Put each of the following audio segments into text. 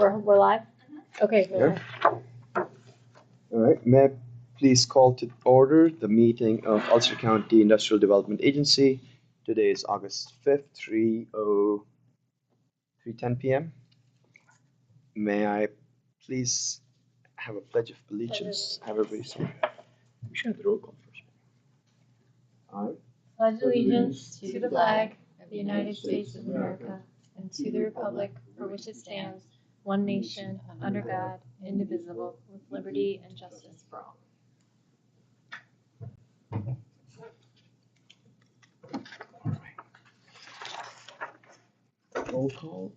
We're live? Okay, we're live. All right, may I please call to order the meeting of Ulster County Industrial Development Agency. Today is August 5th, 3:10 p.m. May I please have a pledge of allegiance? Have everybody say. We should have the roll call first. I Pledge allegiance to the flag of the United States of America and to the republic for which it stands, one nation, under God, indivisible, with liberty and justice for all. roll call.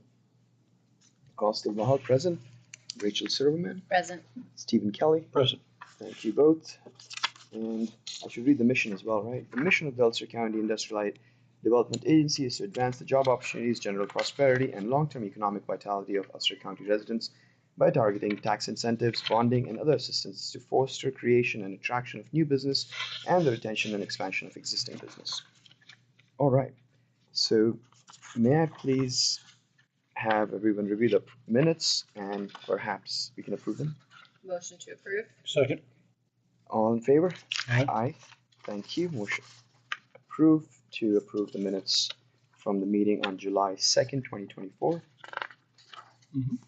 Costa Bahal present. Rachel Silverman. Present. Stephen Kelly. Present. Thank you both. And I should read the mission as well, right? The mission of the Ulster County Industrial Development Agency is to advance the job opportunities, general prosperity, and long-term economic vitality of Ulster County residents by targeting tax incentives, bonding, and other assistance to foster creation and attraction of new business and the retention and expansion of existing business. All right. So may I please have everyone review the minutes and perhaps we can approve them? Motion to approve. Second. All in favor? Aye. Aye. Thank you. Motion approved to approve the minutes from the meeting on July 2nd, 2024. Mhm.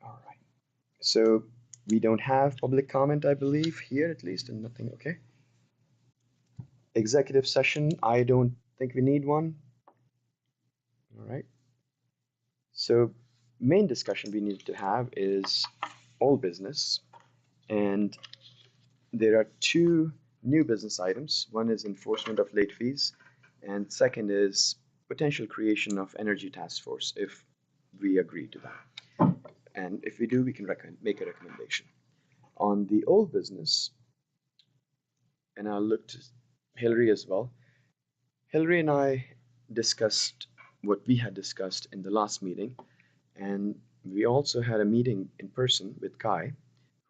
All right. So we don't have public comment, I believe, here at least, and nothing, okay? Executive session, I don't think we need one. All right. So main discussion we need to have is all business, and there are two new business items. One is enforcement of late fees, and second is potential creation of energy task force if we agree to that. And if we do, we can make a recommendation. On the old business, and I'll look to Hillary as well. Hillary and I discussed what we had discussed in the last meeting, and we also had a meeting in person with Kai,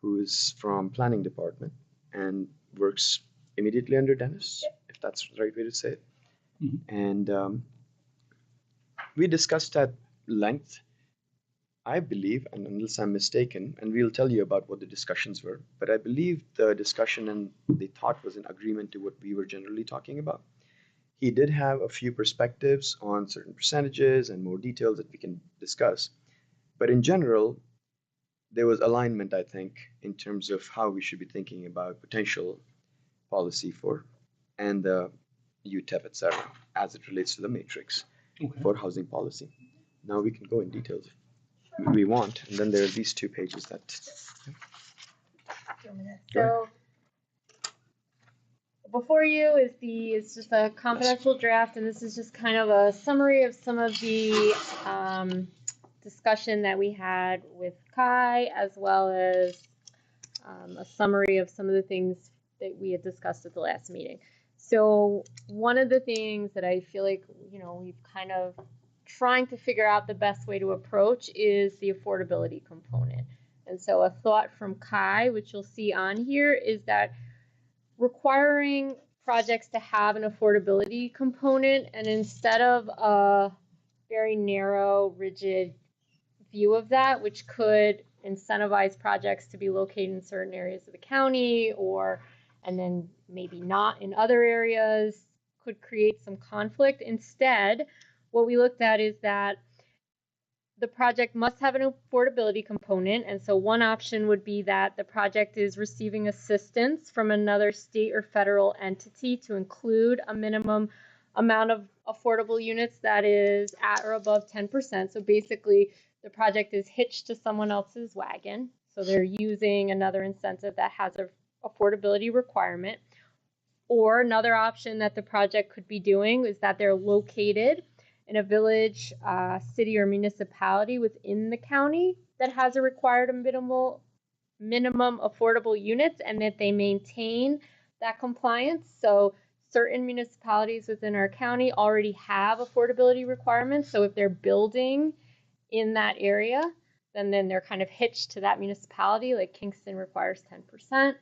who is from planning department and works immediately under Dennis, if that's the right way to say it. Mhm. And we discussed at length, I believe, and unless I'm mistaken, and we'll tell you about what the discussions were, but I believe the discussion and the thought was in agreement to what we were generally talking about. He did have a few perspectives on certain percentages and more details that we can discuss, but in general, there was alignment, I think, in terms of how we should be thinking about potential policy for and the UTEP, etc., as it relates to the matrix Okay. for housing policy. Now we can go in details if we want, and then there are these two pages that. So before you is it's just a confidential draft, and this is just kind of a summary of some of the discussion that we had with Kai, as well as a summary of some of the things that we had discussed at the last meeting. So one of the things that I feel like, we've kind of trying to figure out the best way to approach is the affordability component. And so a thought from Kai, which you'll see on here, is that requiring projects to have an affordability component, and instead of a very narrow, rigid view of that, which could incentivize projects to be located in certain areas of the county, and then maybe not in other areas, could create some conflict. Instead, what we looked at is that the project must have an affordability component, and so one option would be that the project is receiving assistance from another state or federal entity to include a minimum amount of affordable units that is at or above 10%. So basically, the project is hitched to someone else's wagon, so they're using another incentive that has an affordability requirement. Or another option that the project could be doing is that they're located in a village, city, or municipality within the county that has a required minimum affordable units, and that they maintain that compliance. So certain municipalities within our county already have affordability requirements. So if they're building in that area, then they're kind of hitched to that municipality, like Kingston requires 10%.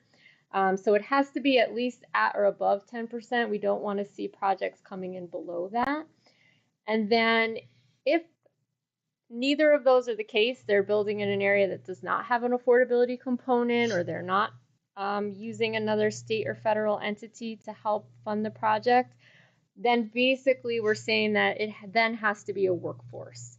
So it has to be at least at or above 10%. We don't want to see projects coming in below that. And then if neither of those are the case, they're building in an area that does not have an affordability component, or they're not using another state or federal entity to help fund the project, then basically we're saying that it then has to be a workforce.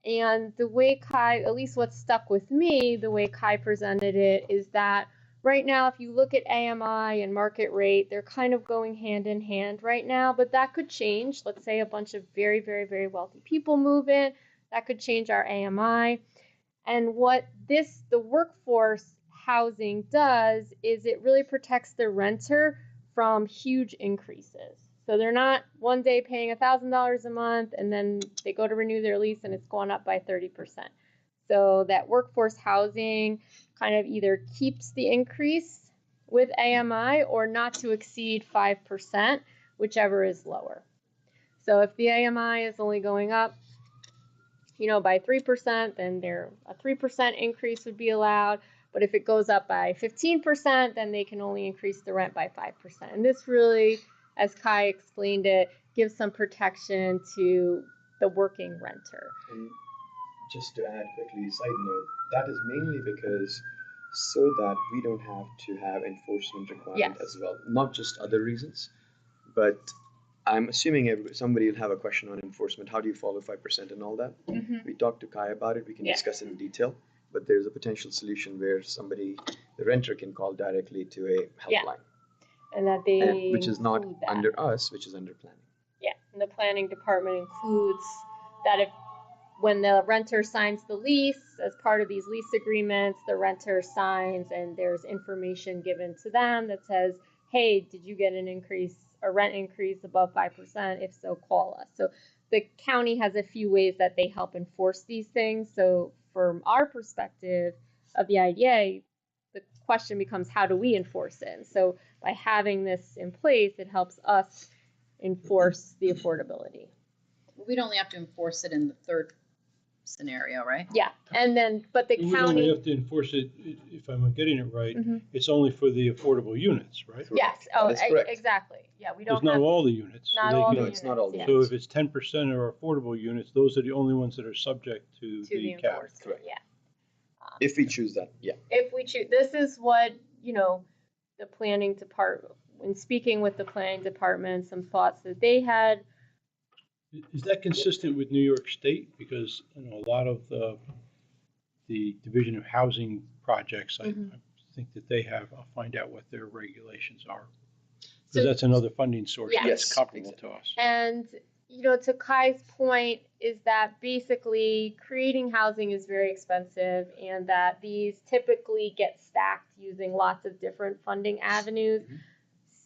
And the way Kai, at least what stuck with me, the way Kai presented it, is that right now, if you look at AMI and market rate, they're kind of going hand in hand right now, but that could change. Let's say a bunch of very, very, very wealthy people move in, that could change our AMI. And what the workforce housing does is it really protects the renter from huge increases. So they're not one day paying $1,000 a month and then they go to renew their lease and it's gone up by 30%. So that workforce housing kind of either keeps the increase with AMI or not to exceed 5%, whichever is lower. So if the AMI is only going up, by 3%, then a 3% increase would be allowed. But if it goes up by 15%, then they can only increase the rent by 5%. And this really, as Kai explained it, gives some protection to the working renter. And just to add quickly, side note, that is mainly because so that we don't have to have enforcement requirement as well. Not just other reasons, but I'm assuming somebody will have a question on enforcement. How do you follow 5% and all that? Mm-hmm. We talked to Kai about it. We can discuss it in detail. But there's a potential solution where the renter can call directly to a helpline. And that which is not under us, which is under planning. Yeah, and the planning department includes that when the renter signs the lease, as part of these lease agreements, the renter signs and there's information given to them that says, hey, did you get a rent increase above 5%? If so, call us. So the county has a few ways that they help enforce these things. So from our perspective of the IDA, the question becomes, how do we enforce it? And so by having this in place, it helps us enforce the affordability. We'd only have to enforce it in the third scenario, right? Yeah, and then, but the We county... only have to enforce it, if I'm getting it right, it's only for the affordable units, right? Yes, exactly. Yeah, we don't It's not all the units. Not so all can, the units. It's not all the So if it's 10% are affordable units, those are the only ones that are subject to the cap. Correct. Yeah. If we choose that, yeah. If we choose, this is what, the planning department, when speaking with the planning department, some thoughts that they had. Is that consistent with New York State? Because a lot of the Division of Housing projects, I think that they have, I'll find out what their regulations are. Because that's another funding source that's comparable to us. And, to Kai's point is that basically creating housing is very expensive and that these typically get stacked using lots of different funding avenues. Mm-hmm.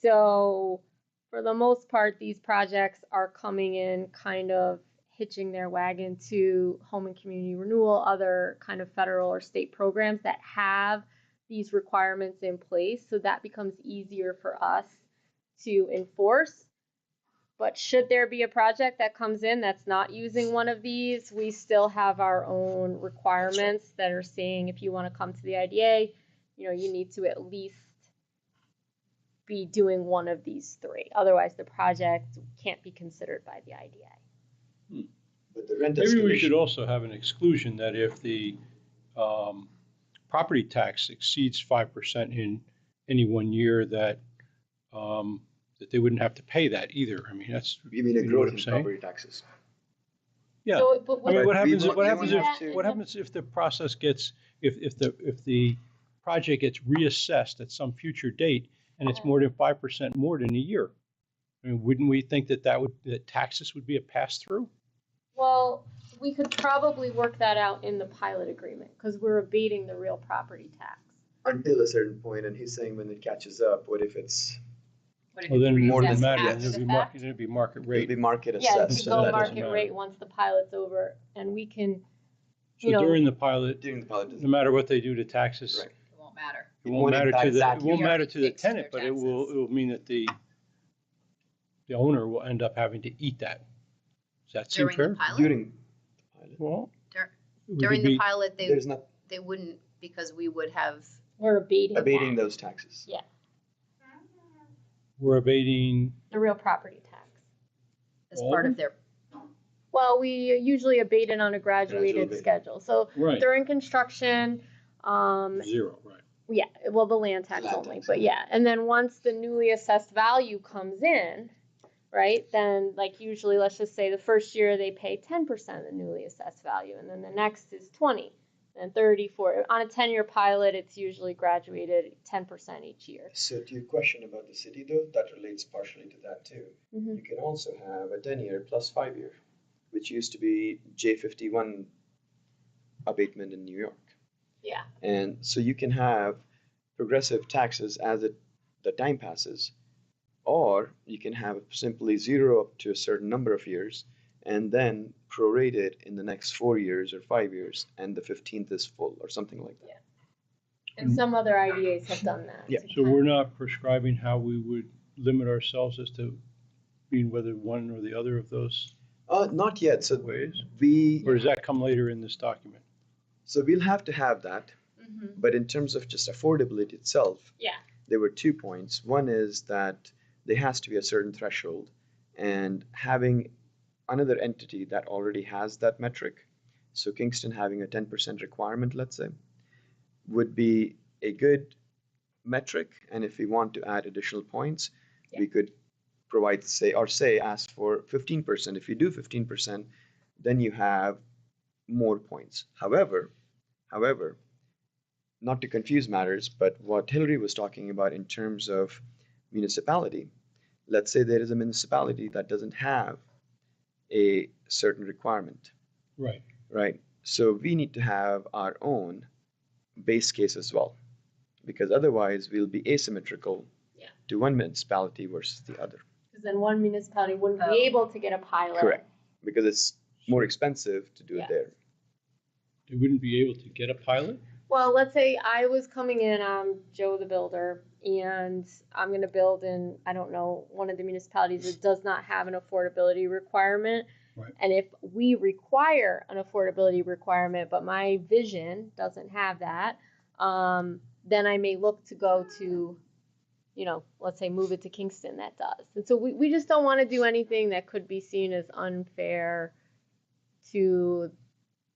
So for the most part, these projects are coming in kind of hitching their wagon to home and community renewal, other kind of federal or state programs that have these requirements in place. So that becomes easier for us to enforce. But should there be a project that comes in that's not using one of these, we still have our own requirements that are saying if you want to come to the IDA, you need to at least be doing one of these three. Otherwise, the project can't be considered by the IDA. But the Maybe we should also have an exclusion that if the property tax exceeds 5% in any 1 year, that they wouldn't have to pay that either. I mean, that's you mean a growth in property taxes. Yeah. So, but what happens if the process gets if the project gets reassessed at some future date and it's more than 5% more than a year? I mean, wouldn't we think that taxes would be a pass-through? Well, we could probably work that out in the pilot agreement because we're abating the real property tax. Until a certain point, and he's saying when it catches up, what if it's... Well, then more than that, matter. It'd be market rate. It'd be market assessed. Yeah, it'd so go market rate once the pilot's over, and we can... So during the pilot, no matter what they do to taxes, right. It won't matter. It won't matter to the tenant, but it will mean that the owner will end up having to eat that. Does that seem fair? During the pilot. Well, during the pilot, they wouldn't, because we would have... We're abating those taxes. Yeah. We're abating the real property tax as part of their Well, we usually abate it on a graduated Gradual schedule. So Right, during construction, 0, right. yeah, well, the land tax Land only, tax. but yeah. And then once the newly assessed value comes in, right, then like usually, let's just say the first year they pay 10% of the newly assessed value, and then the next is 20, and 30, 40. On a 10-year pilot, it's usually graduated 10% each year. So to your question about the city though, that relates partially to that too. Mm-hmm. You can also have a 10-year plus 5-year, which used to be J51 abatement in New York. Yeah. And so you can have progressive taxes as the time passes, or you can have simply 0 up to a certain number of years and then prorate it in the next 4 years or 5 years, and the 15th is full or something like that. And some other IDAs have done that. Yeah. So we're not prescribing how we would limit ourselves as to being whether one or the other of those Not yet. So ways? we Or does that come later in this document? so we'll have to have that, Mm-hmm. but in terms of just affordability itself, Yeah. there were 2 points. One is that there has to be a certain threshold, and having another entity that already has that metric, so Kingston having a 10% requirement, let's say, would be a good metric. And if we want to add additional points, we could provide, ask for 15%. If you do 15%, then you have more points. However, not to confuse matters, but what Hillary was talking about in terms of municipality, let's say there is a municipality that doesn't have a certain requirement, Right. right? So we need to have our own base case as well, because otherwise we'll be asymmetrical to one municipality versus the other. Because then one municipality wouldn't be able to get a pilot. Correct, because it's more expensive to do Yeah. it there. They wouldn't be able to get a pilot? Well, let's say I was coming in, I'm Joe the builder, and I'm going to build in, I don't know, one of the municipalities that does not have an affordability requirement. Right. And if we require an affordability requirement, but my vision doesn't have that, then I may look to go to, let's say move it to Kingston that does. And so we just don't want to do anything that could be seen as unfair to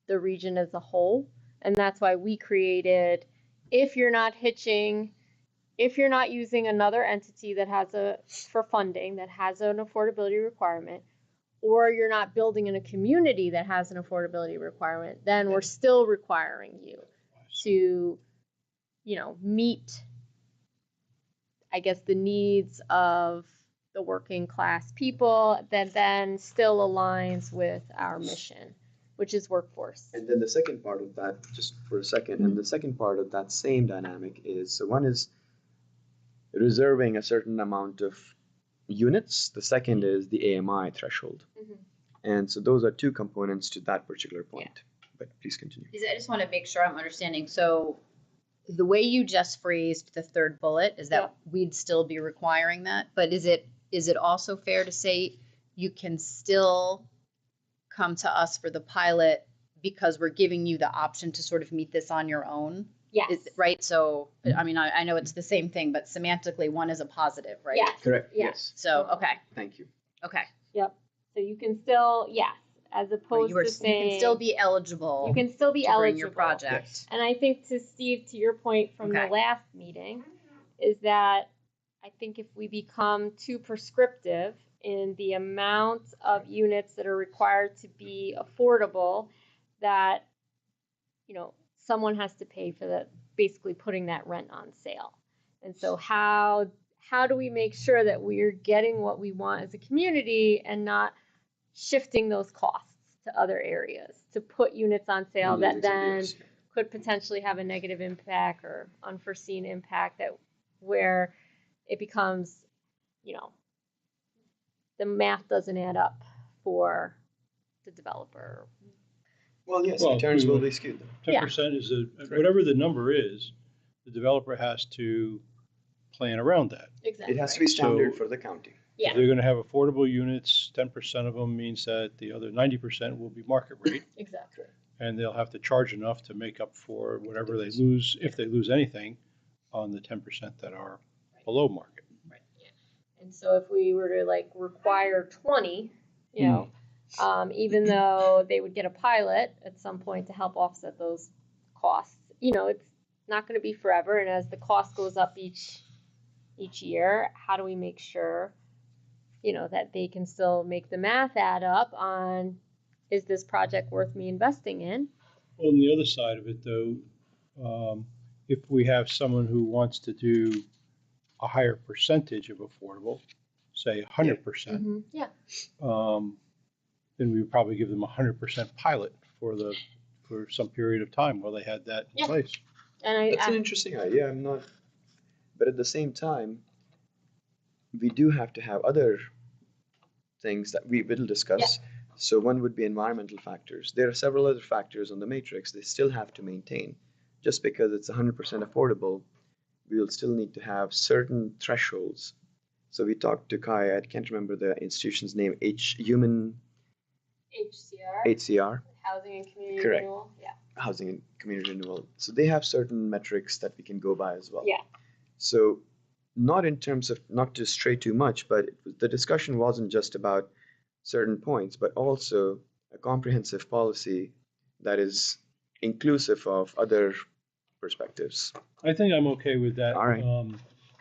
the region as a whole. And that's why we created, if you're not using another entity that has for funding that has an affordability requirement, or you're not building in a community that has an affordability requirement, then we're still requiring you to, meet, I guess, the needs of the working class people that then still aligns with our mission, which is workforce. And then the second part of that, just for a second, and the second part of that same dynamic is, so one is reserving a certain amount of units. The second is the AMI threshold. Mm-hmm. And so those are 2 components to that particular point. Yeah. But please continue. I just want to make sure I'm understanding. So the way you just phrased the third bullet is that we'd still be requiring that, but is it also fair to say you can still come to us for the pilot because we're giving you the option to sort of meet this on your own? Yes. Right? So, I mean, I know it's the same thing, but semantically one is a positive, right? Yes. Correct. Yes. So, okay. Thank you. Okay. Yep. So you can still, as opposed to saying. You can still be eligible. You can still be to eligible. bring your project. Yes. And I think to Steve, to your point from the Okay. last meeting, is that I think if we become too prescriptive in the amount of units that are required to be affordable, that, someone has to pay for that, basically putting that rent on sale. And so how do we make sure that we're getting what we want as a community and not shifting those costs to other areas to put units on sale that then could potentially have a negative impact or unforeseen impact that where it becomes, the math doesn't add up for the developer. Well, yes, Well, returns we will will- be skewed. 10% is whatever the number is, the developer has to plan around that. Exactly. It has to be standard So- for the county. Yeah. If they're going to have affordable units, 10% of them means that the other 90% will be market rate, Exactly. and they'll have to charge enough to make up for whatever they lose, if they lose anything, on the 10% that are below market. And so if we were to require 20, even though they would get a pilot at some point to help offset those costs. It's not going to be forever, and as the cost goes up each year, how do we make sure, that they can still make the math add up on, is this project worth me investing in? Well, on the other side of it, though, if we have someone who wants to do a higher percentage of affordable, say 100%, Yeah. Then we would probably give them a 100% pilot for some period of time while they had that in place. And That's an interesting idea. But at the same time, we do have to have other things that we will discuss. So one would be environmental factors. There are several other factors on the matrix they still have to maintain. Just because it's 100% affordable, we will still need to have certain thresholds. So we talked to Kai, I can't remember the institution's name, HCR. Housing and community Correct. renewal. Yeah. Housing and community renewal. So they have certain metrics that we can go by as well. Yeah. So not in terms of, not to stray too much, but the discussion wasn't just about certain points, but also a comprehensive policy that is inclusive of other perspectives. I think I'm okay with that. All right.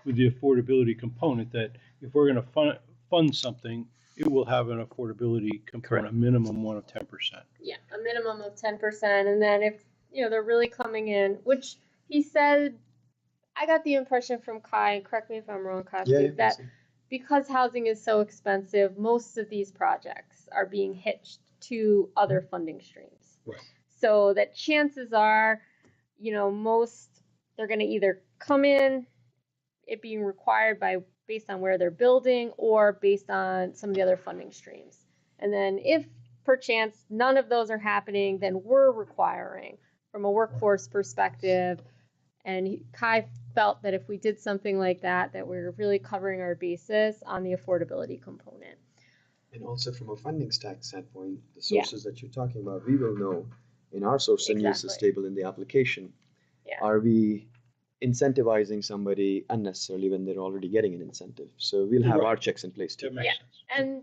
With the affordability component, that if we're going to fund something, it will have an affordability component, Correct. a minimum one of 10%. Yeah, a minimum of 10%, and then if they're really coming in, which he said, I got the impression from Kai, and correct me if I'm wrong, Kai, that because housing is so expensive, most of these projects are being hitched to other funding streams. Right. So that chances are, most they're going to either come in, it being required based on where they're building or based on some of the other funding streams. And then if perchance none of those are happening, then we're requiring from a workforce perspective. And Kai felt that if we did something like that, that we're really covering our basis on the affordability component. And also from a funding stack standpoint, the sources that you're talking about, we will know in our source and uses table in the application. Yeah. Are we incentivizing somebody unnecessarily when they're already getting an incentive? So we'll have our checks in place too. That makes sense. And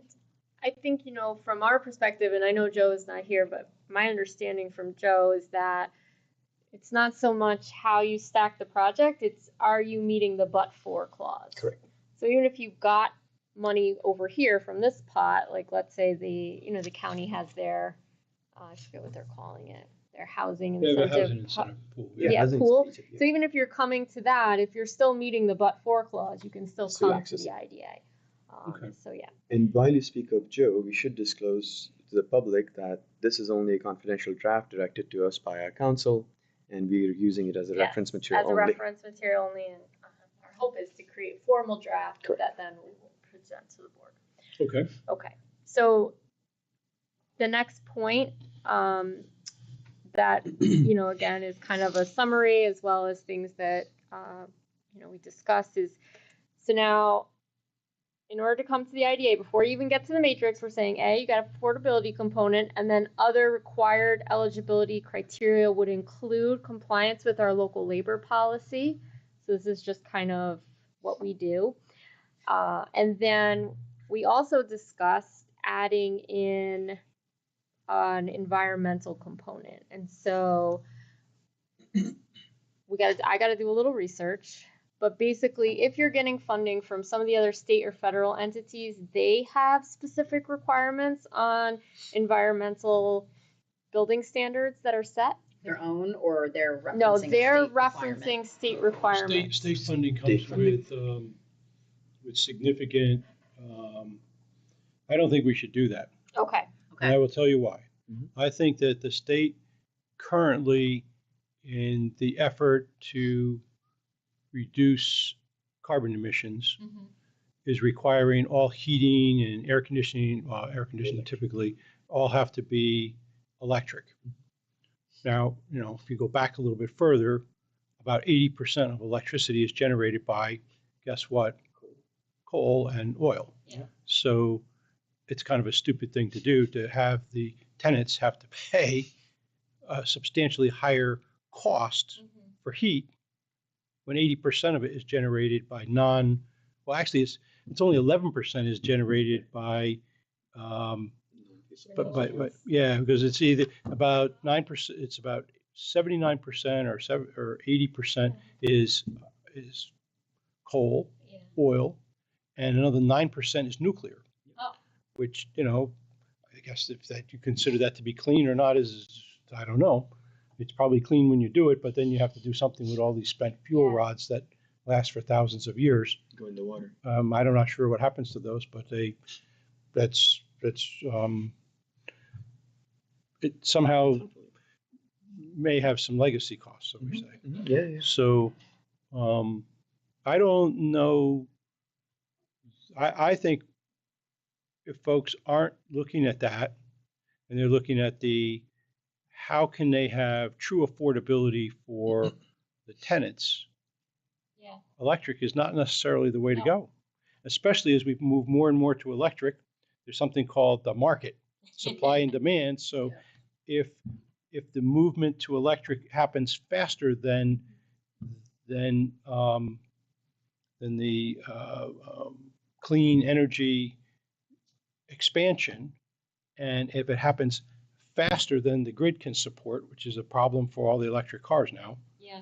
I think, from our perspective, and I know Joe is not here, but my understanding from Joe is that it's not so much how you stack the project, it's are you meeting the but-for clause. Correct. So even if you've got money over here from this pot, like let's say the county has their, I forget what they're calling it, their housing incentive. Housing incentive pool. Pool. So even if you're coming to that, if you're still meeting the but-for clause, you can still come to the IDA. So yeah. And while you speak of Joe, we should disclose to the public that this is only a confidential draft directed to us by our council, and we're using it as a reference material only. only. Reference material only, and our hope is to create formal draft that then we will present to the board. Okay. Okay. So the next point that again is kind of a summary as well as things that we discussed is, so now in order to come to the IDA, before you even get to the matrix, we're saying you got an affordability component, and then other required eligibility criteria would include compliance with our local labor policy. So this is just kind of what we do. And then we also discussed adding in an environmental component. And so I got to do a little research. But basically, if you're getting funding from some of the other state or federal entities, they have specific requirements on environmental building standards that are set. Their own, or they're referencing No, they're state referencing state requirements. State funding comes with significant. I don't think we should do that. Okay. And I will tell you why. Mm-hmm. I think that the state currently, in the effort to reduce carbon emissions, is requiring all heating and air conditioning typically all have to be electric. Now, if you go back a little bit further, about 80% of electricity is generated by, guess what? Coal and oil. Yeah. So it's kind of a stupid thing to do, to have the tenants have to pay a substantially higher cost for heat when 80% of it is generated by actually it's only 11% is generated by But yeah, because it's either about 9%, it's about 79% or 80% is coal, Yeah. oil, and another 9% is nuclear. Oh. Which, I guess if that you consider that to be clean or not is, I don't know. It's probably clean when you do it, but then you have to do something with all these spent fuel Yeah. rods that last for thousands of years. Go in the water. I'm not sure what happens to those, but that's it somehow may have some legacy costs, so we say. Yeah, yeah. So I don't know. I think if folks aren't looking at that and they're looking at how can they have true affordability for the tenants, Yeah. electric is not necessarily the way to No. go, especially as we move more and more to electric. There's something called the market, supply and demand. So if the movement to electric happens faster than the clean energy expansion, and if it happens faster than the grid can support, which is a problem for all the electric cars now. Yeah.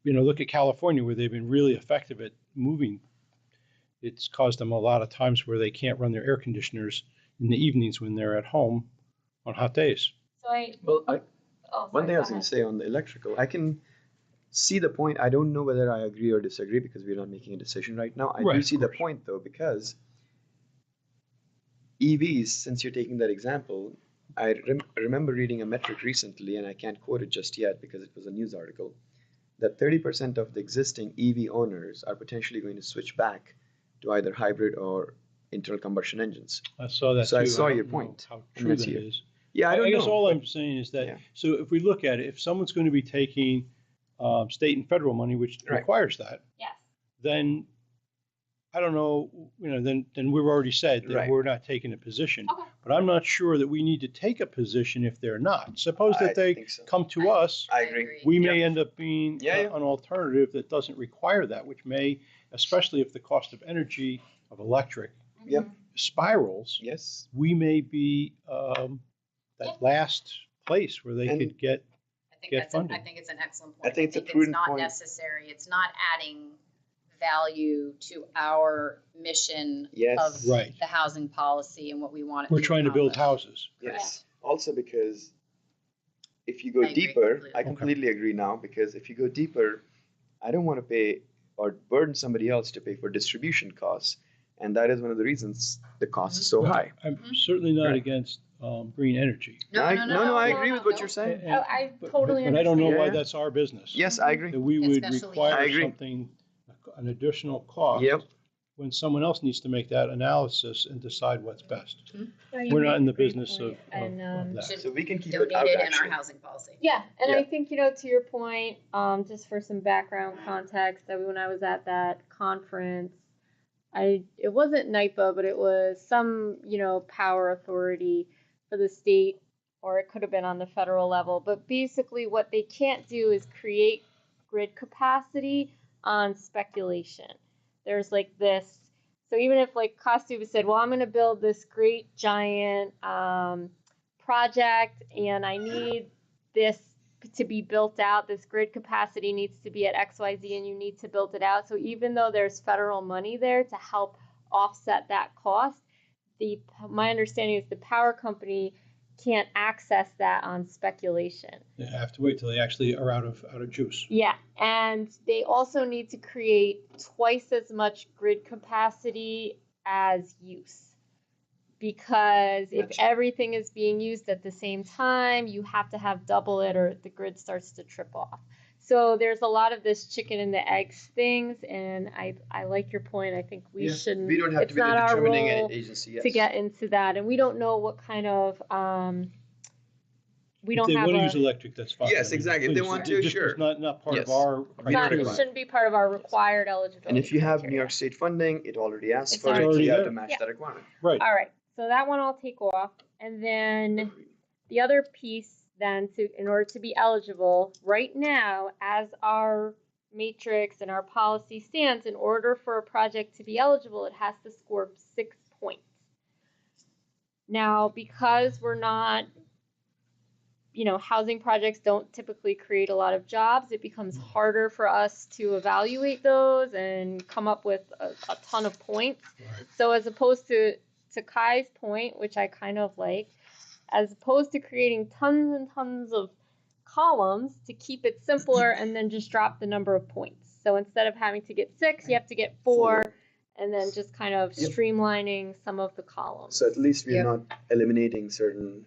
Look at California, where they've been really effective at moving. It's caused them a lot of times where they can't run their air conditioners in the evenings when they're at home on hot days. So One thing I was going to say on the electrical, I can see the point. I don't know whether I agree or disagree because we're not making a decision right now. I Right, do of see the course. point though, because EVs, since you're taking that example, I remember reading a metric recently, and I can't quote it just yet because it was a news article, that 30% of the existing EV owners are potentially going to switch back to either hybrid or internal combustion engines. I saw that So too. I saw don't your know point. How And true that's that here. is. Yeah, I don't guess know. all but- I'm saying is that, yeah. so if we look at it, if someone's going to be taking state and federal money, which Right. requires that, Yes. then I don't know, then we've already said that Right. we're not taking a position. Okay. But I'm not sure that we need to take a position if they're not. Suppose I that they think so. come to us, I agree. we may end up being Yeah, yeah. an alternative that doesn't require that, which may, especially if the cost of energy of electric Yep. spirals, Yes. we may be that last place where they And- could get. I Get funding. think it's an excellent point. I think it's a prudent not point. necessary. It's not adding value to our mission Yes. of Right. the housing policy and what we want. it We're trying to build accomplish. houses. Yes. Also because if you go I agree deeper, completely. I completely agree now, because if you go deeper, I don't want to pay or burden somebody else to pay for distribution costs. And that is one of the reasons the cost is so high. I'm certainly not Right. against green energy. No, I no, agree with what no. you're saying. And- I but- totally But I don't know understand. why Yeah. that's our business. Yes, I agree. That we would Especially- require I agree. something, an additional cost. Yep. When someone else needs to make that analysis and decide what's best. No, you We're make not in a the great business point. of And, that. Should So we can keep donate it out, it in our actually. housing policy. Yeah, and Yeah. I think, to your point, just for some background context, when I was at that conference, it wasn't NYPA, but it was some, power authority for the state, or it could have been on the federal level. But basically what they can't do is create grid capacity on speculation. There's like this, so even if like Costuba said, well, I'm going to build this great giant project and I need this to be built out, this grid capacity needs to be at XYZ and you need to build it out. So even though there's federal money there to help offset that cost, my understanding is the power company can't access that on speculation. They have to wait till they actually are out of juice. Yeah, and they also need to create twice as much grid capacity as use. Because if Gotcha. everything is being used at the same time, you have to have double it or the grid starts to trip off. So there's a lot of this chicken and the eggs things, and I like your point. I think we shouldn't. We don't have it's to be the not our determining role agency. Yes. to get into that, and we don't know what kind of we If don't they have want to a. use electric, that's fine. Yes, exactly. If they please, want it to, just sure. is not part Yes. of our It's not, criteria. it shouldn't be part of our required eligibility. And if you have New criteria. York State funding, it already asks It's for it. already So you have there. to match Yeah. that requirement. Right. All right, so that one I'll take off, and then the other piece then in order to be eligible right now, as our matrix and our policy stands, in order for a project to be eligible, it has to score 6 points. Now, because we're not, housing projects don't typically create a lot of jobs, it becomes harder for us to evaluate those and come up with a ton of points. Right. So as opposed to Kai's point, which I kind of like, as opposed to creating tons and tons of columns to keep it simpler and then just drop the number of points. So instead of having to get 6, you have to get 4, and then just kind of streamlining some of the columns. So at least we're not eliminating certain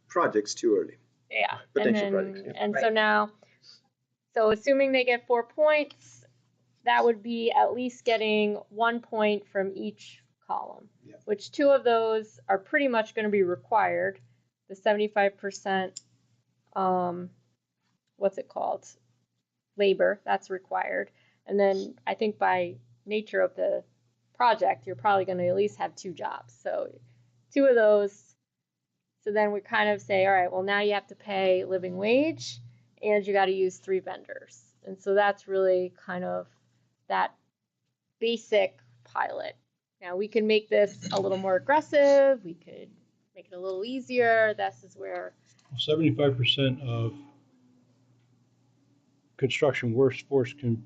projects too early. Yeah. Potential projects. Yeah. And so now, so assuming they get 4 points, that would be at least getting 1 point from each column, which 2 of those are pretty much going to be required. The 75%, labor, that's required. And then I think by nature of the project, you're probably going to at least have 2 jobs. So 2 of those. So then we kind of say, all right, well, now you have to pay living wage and you got to use 3 vendors. And so that's really kind of that basic pilot. Now we can make this a little more aggressive. We could make it a little easier. This is where 75% of construction workforce can.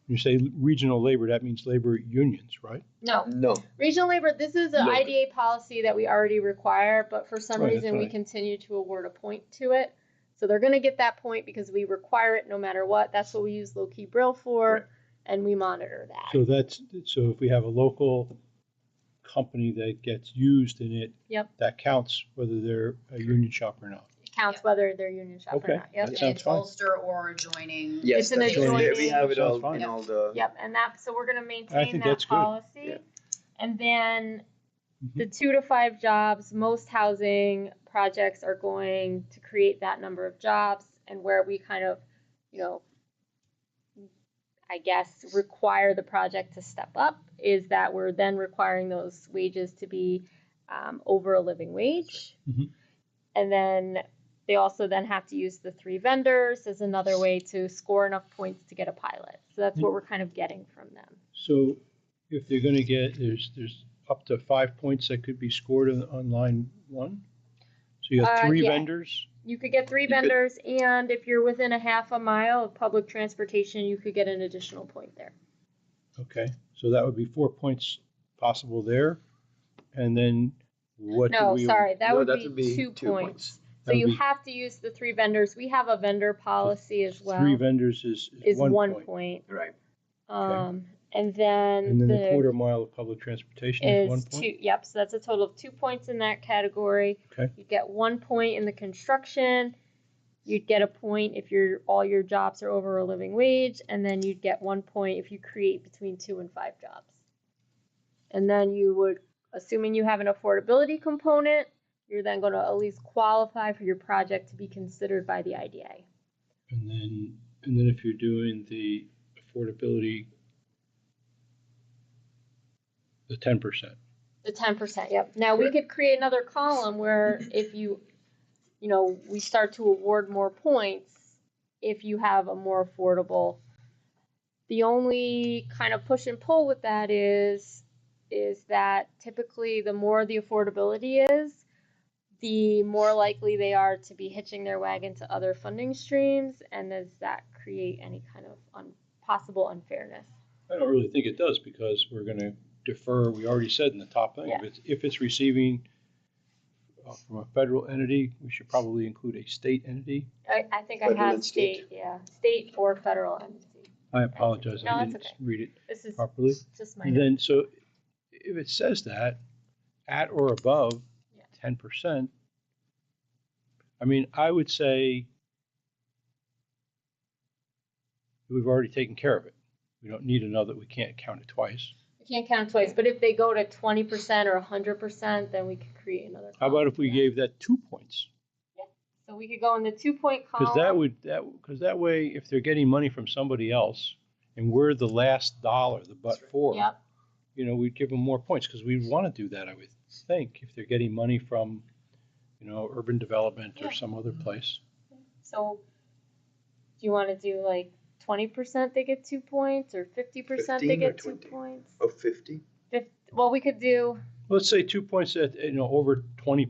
When you say regional labor, that means labor unions, right? No. Regional labor, this is an IDA policy that we already require, but for some reason we continue to award a point to it. So they're going to get that point because we require it no matter what. That's what we use low-key Brill for, and we monitor that. So if we have a local company that gets used in it, that counts whether they're a union shop or not. Counts whether they're union shop or not. That sounds fine. Ulster or adjoining. Yes, it's an adjoining. We have it all in all the. And so we're going to maintain that policy. Yeah. And then the 2 to 5 jobs, most housing projects are going to create that number of jobs, and where we kind of, I guess, require the project to step up is that we're then requiring those wages to be over a living wage. Mm-hmm. And then they also then have to use the 3 vendors as another way to score enough points to get a pilot. So that's what we're kind of getting from them. So if they're going to get, there's up to 5 points that could be scored on line 1. So you have 3 vendors. You could get 3 vendors, and if you're within a half a mile of public transportation, you could get an additional point there. Okay, so that would be 4 points possible there. And then what? That would be 2 points. So you have to use the 3 vendors. We have a vendor policy as well. 3 vendors is 1 point. Right. And then the quarter mile of public transportation is 1 point? Yep, so that's a total of 2 points in that category. Okay. You get 1 point in the construction. You'd get a point if all your jobs are over a living wage, and then you'd get 1 point if you create between 2 and 5 jobs. And then you would, assuming you have an affordability component, you're then going to at least qualify for your project to be considered by the IDA. And then if you're doing the affordability, the 10%. The 10%, yep. Now we could create another column where if we start to award more points if you have a more affordable. The only kind of push and pull with that is that typically the more the affordability is, the more likely they are to be hitching their wagon to other funding streams, and does that create any kind of possible unfairness? I don't really think it does, because we're going to defer, we already said in the top thing, if it's receiving from a federal entity, we should probably include a state entity. I think I have state or federal entity. I apologize, I didn't read it properly. Just my and then, so if it says that, at or above 10%, I mean, I would say we've already taken care of it. We don't need another, we can't count it twice. We can't count it twice, but if they go to 20% or 100%, then we could create another column. How about if we gave that 2 points? Yeah, so we could go in the 2-point column. Because that way, if they're getting money from somebody else, and we're the last dollar, the but for, we'd give them more points, because we'd want to do that, I would think, if they're getting money from, urban development or some other place. So do you want to do like 20% they get 2 points, or 50% they get 2 points? Or 50? Well, we could do. Let's say 2 points at, over 20%.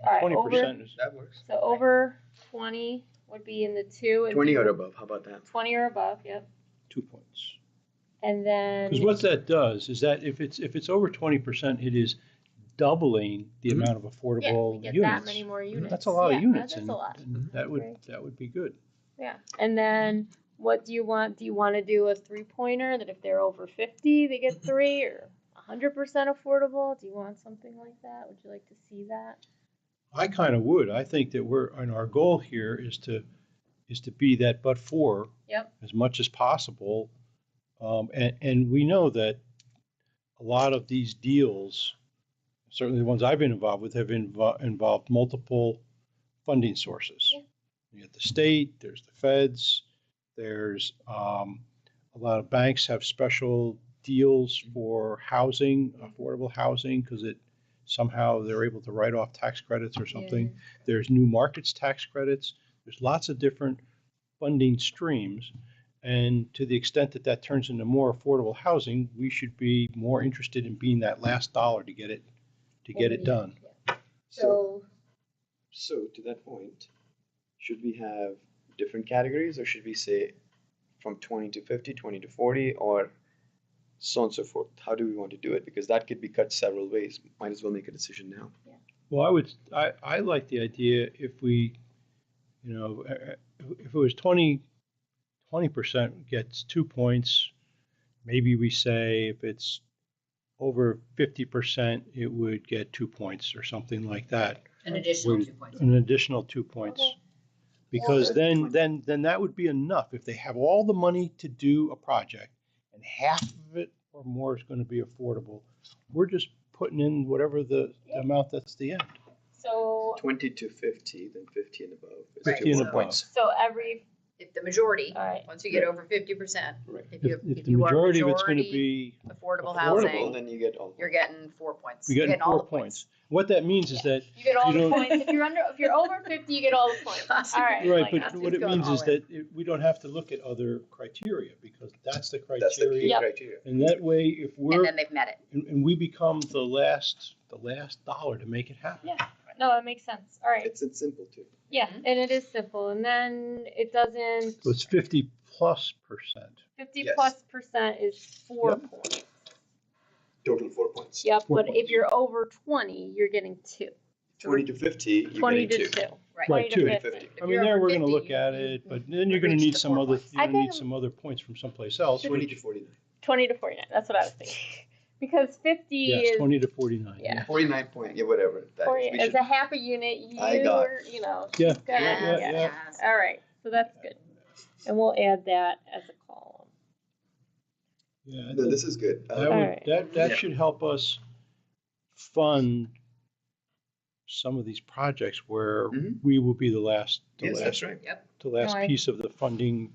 All right, 20% is, That works. So over 20 would be in the 2. And 20 or do- above, how about that? 20 or above, yep. 2 points. And then. Because what that does is that if it's over 20%, it is doubling the Mhm. amount of Yeah, affordable we get units. that many more units. That's a lot Yeah, of units, That's and, a lot. and that would be good. Yeah. And then what do you want? Do you want to do a 3-pointer that if they're over 50, they get 3, or 100% affordable? Do you want something like that? Would you like to see that? I kind of would. I think that our goal here is to be that but for Yep. as much as possible. And we know that a lot of these deals, certainly the ones I've been involved with, have involved multiple funding sources. Yeah. You get the state, there's the feds, there's a lot of banks have special deals for housing, affordable housing, because somehow they're able to write off tax credits or something. Yeah. There's new markets tax credits. There's lots of different funding streams. And to the extent that that turns into more affordable housing, we should be more interested in being that last dollar to get it done. So So to that point, should we have different categories, or should we say from 20 to 50, 20 to 40, or so on and so forth? How do we want to do it? Because that could be cut several ways. Might as well make a decision now. Well, I like the idea if we, if it was 20% gets 2 points, maybe we say if it's over 50%, it would get 2 points or something like that. An additional 2 points. An additional 2 points. Okay. Because Well, then that would be enough. If they have all the money to do a project and half of it or more is going to be affordable, we're just putting in whatever the amount that's the end. so 20 to 50, then 50 and above. is 50 2 and more above. points. so every If the majority, all right. once you get over 50%, Right. if If you the are majority of it's going to majority be affordable affordable, Well, housing, then you get all. you're getting 4 points. You're You're getting getting all 4 the points. What that means is that You get all you the don't- points. If you're over 50, you get all the points. All right. right, like, but that's what it going means all is in. that we don't have to look at other criteria because that's the criteria. That's the key Yep. criteria. And that way, if And we're then they've met it. and we become the last dollar to make it happen. Yeah. No, it makes sense. All right. It's simple too. Yeah, and it is simple. And then it doesn't. So it's 50+%. 50 Yes. plus percent is 4 Yep. points. Total 4 points. Yep. 4 But points. if you're over 20, you're getting 2. 20 to 50, you're 20 getting to 2. 2. Right. 20 to 2. 50. 50. If I mean, you're there over we're going to 50, look at you- it, but then you're going to reach need the some 4 other. points. You're I going to need think- some other points from someplace else. 20 to 49. 20 to 49. That's what I was thinking. Because 50 Yes, is 20 to 49. Yeah. 49 point, yeah, whatever. That 40, is. We it's should- a half a unit. I got You're, you know. Yeah, you've got- yeah, yeah. yeah. All right. So that's good. And we'll add that as a column. Yeah, I No, think this is good. that All would right. that Yeah. should help us fund some of these projects where Mhm. we will be the last Yes, that's right. the last No, I- piece of the funding.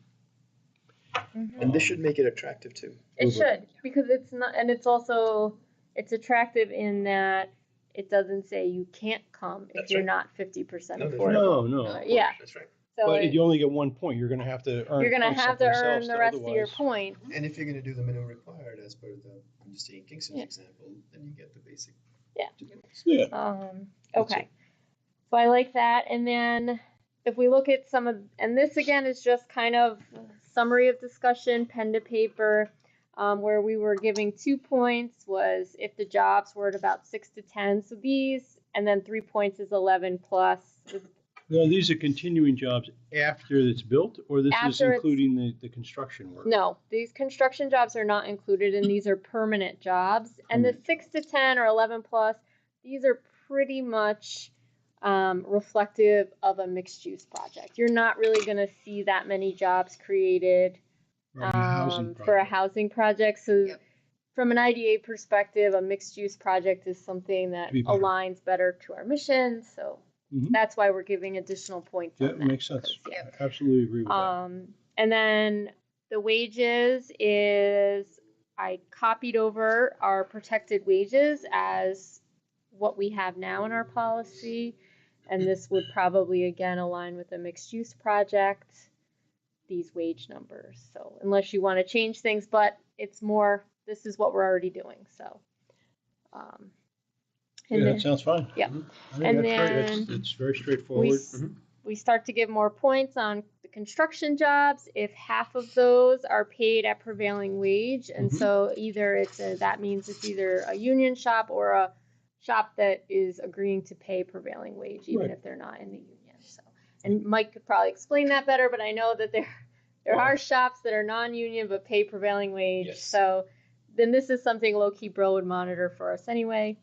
And this should make it attractive too. It should, because it's not, and it's also, it's attractive in that it doesn't say you can't come if That's you're right. not 50% No, that's affordable. No. Yeah. That's right. So But you only get 1 point. You're going to have to earn. you're gonna points have to someplace earn else the rest of your otherwise- point. And if you're going to do the minimum required as per the, I'm just taking Kingston's Yeah. example, then you get the basic. Yeah. 2 points. Yeah. Okay. So I like that. And then if we look at some of, and this again is just kind of summary of discussion, pen to paper, where we were giving 2 points was if the jobs were at about 6 to 10. So these, and then 3 points is 11 plus. No, these are continuing jobs after it's built, or this is After it's- including the construction work? No, these construction jobs are not included, and these are permanent jobs. And the 6 to 10 or 11 plus, these are pretty much reflective of a mixed use project. You're not really going to see that many jobs created Or a housing for a project. housing project. So Yep. from an IDA perspective, a mixed use project is something that Be better. aligns better to our mission. So Mhm. that's why we're giving additional points Yeah, on it that. makes sense. 'cause, yeah. I absolutely agree with that. And then the wages is, I copied over our protected wages as what we have now in our policy. And this would probably again align with a mixed use project, these wage numbers. So unless you want to change things, but it's more, this is what we're already doing. So And Yeah, then that sounds fine. Yeah. I think And that's great. then It's very straightforward. we start to give more points on the construction jobs if half of those are paid at prevailing wage. And Mhm. so either that means it's either a union shop or a shop that is agreeing to pay prevailing wage, even Right. if they're not in the union. So, and Mike could probably explain that better, but I know that there are shops that are non-union but pay prevailing wage. Yes. So then this is something low-key bro would monitor for us anyway.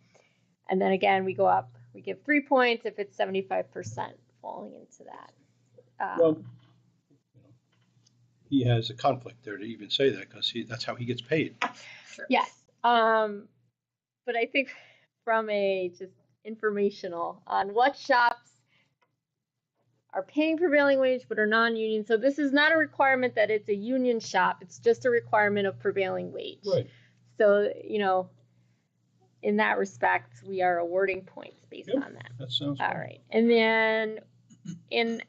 And then again, we go up, we give 3 points if it's 75% falling into that. Well, you know, he has a conflict there to even say that because that's how he gets paid. Sure. Yes. But I think from a just informational on what shops are paying prevailing wage but are non-union. So this is not a requirement that it's a union shop. It's just a requirement of prevailing wage. Right. So, in that respect, we are awarding points based on that. That sounds All fine. right. And then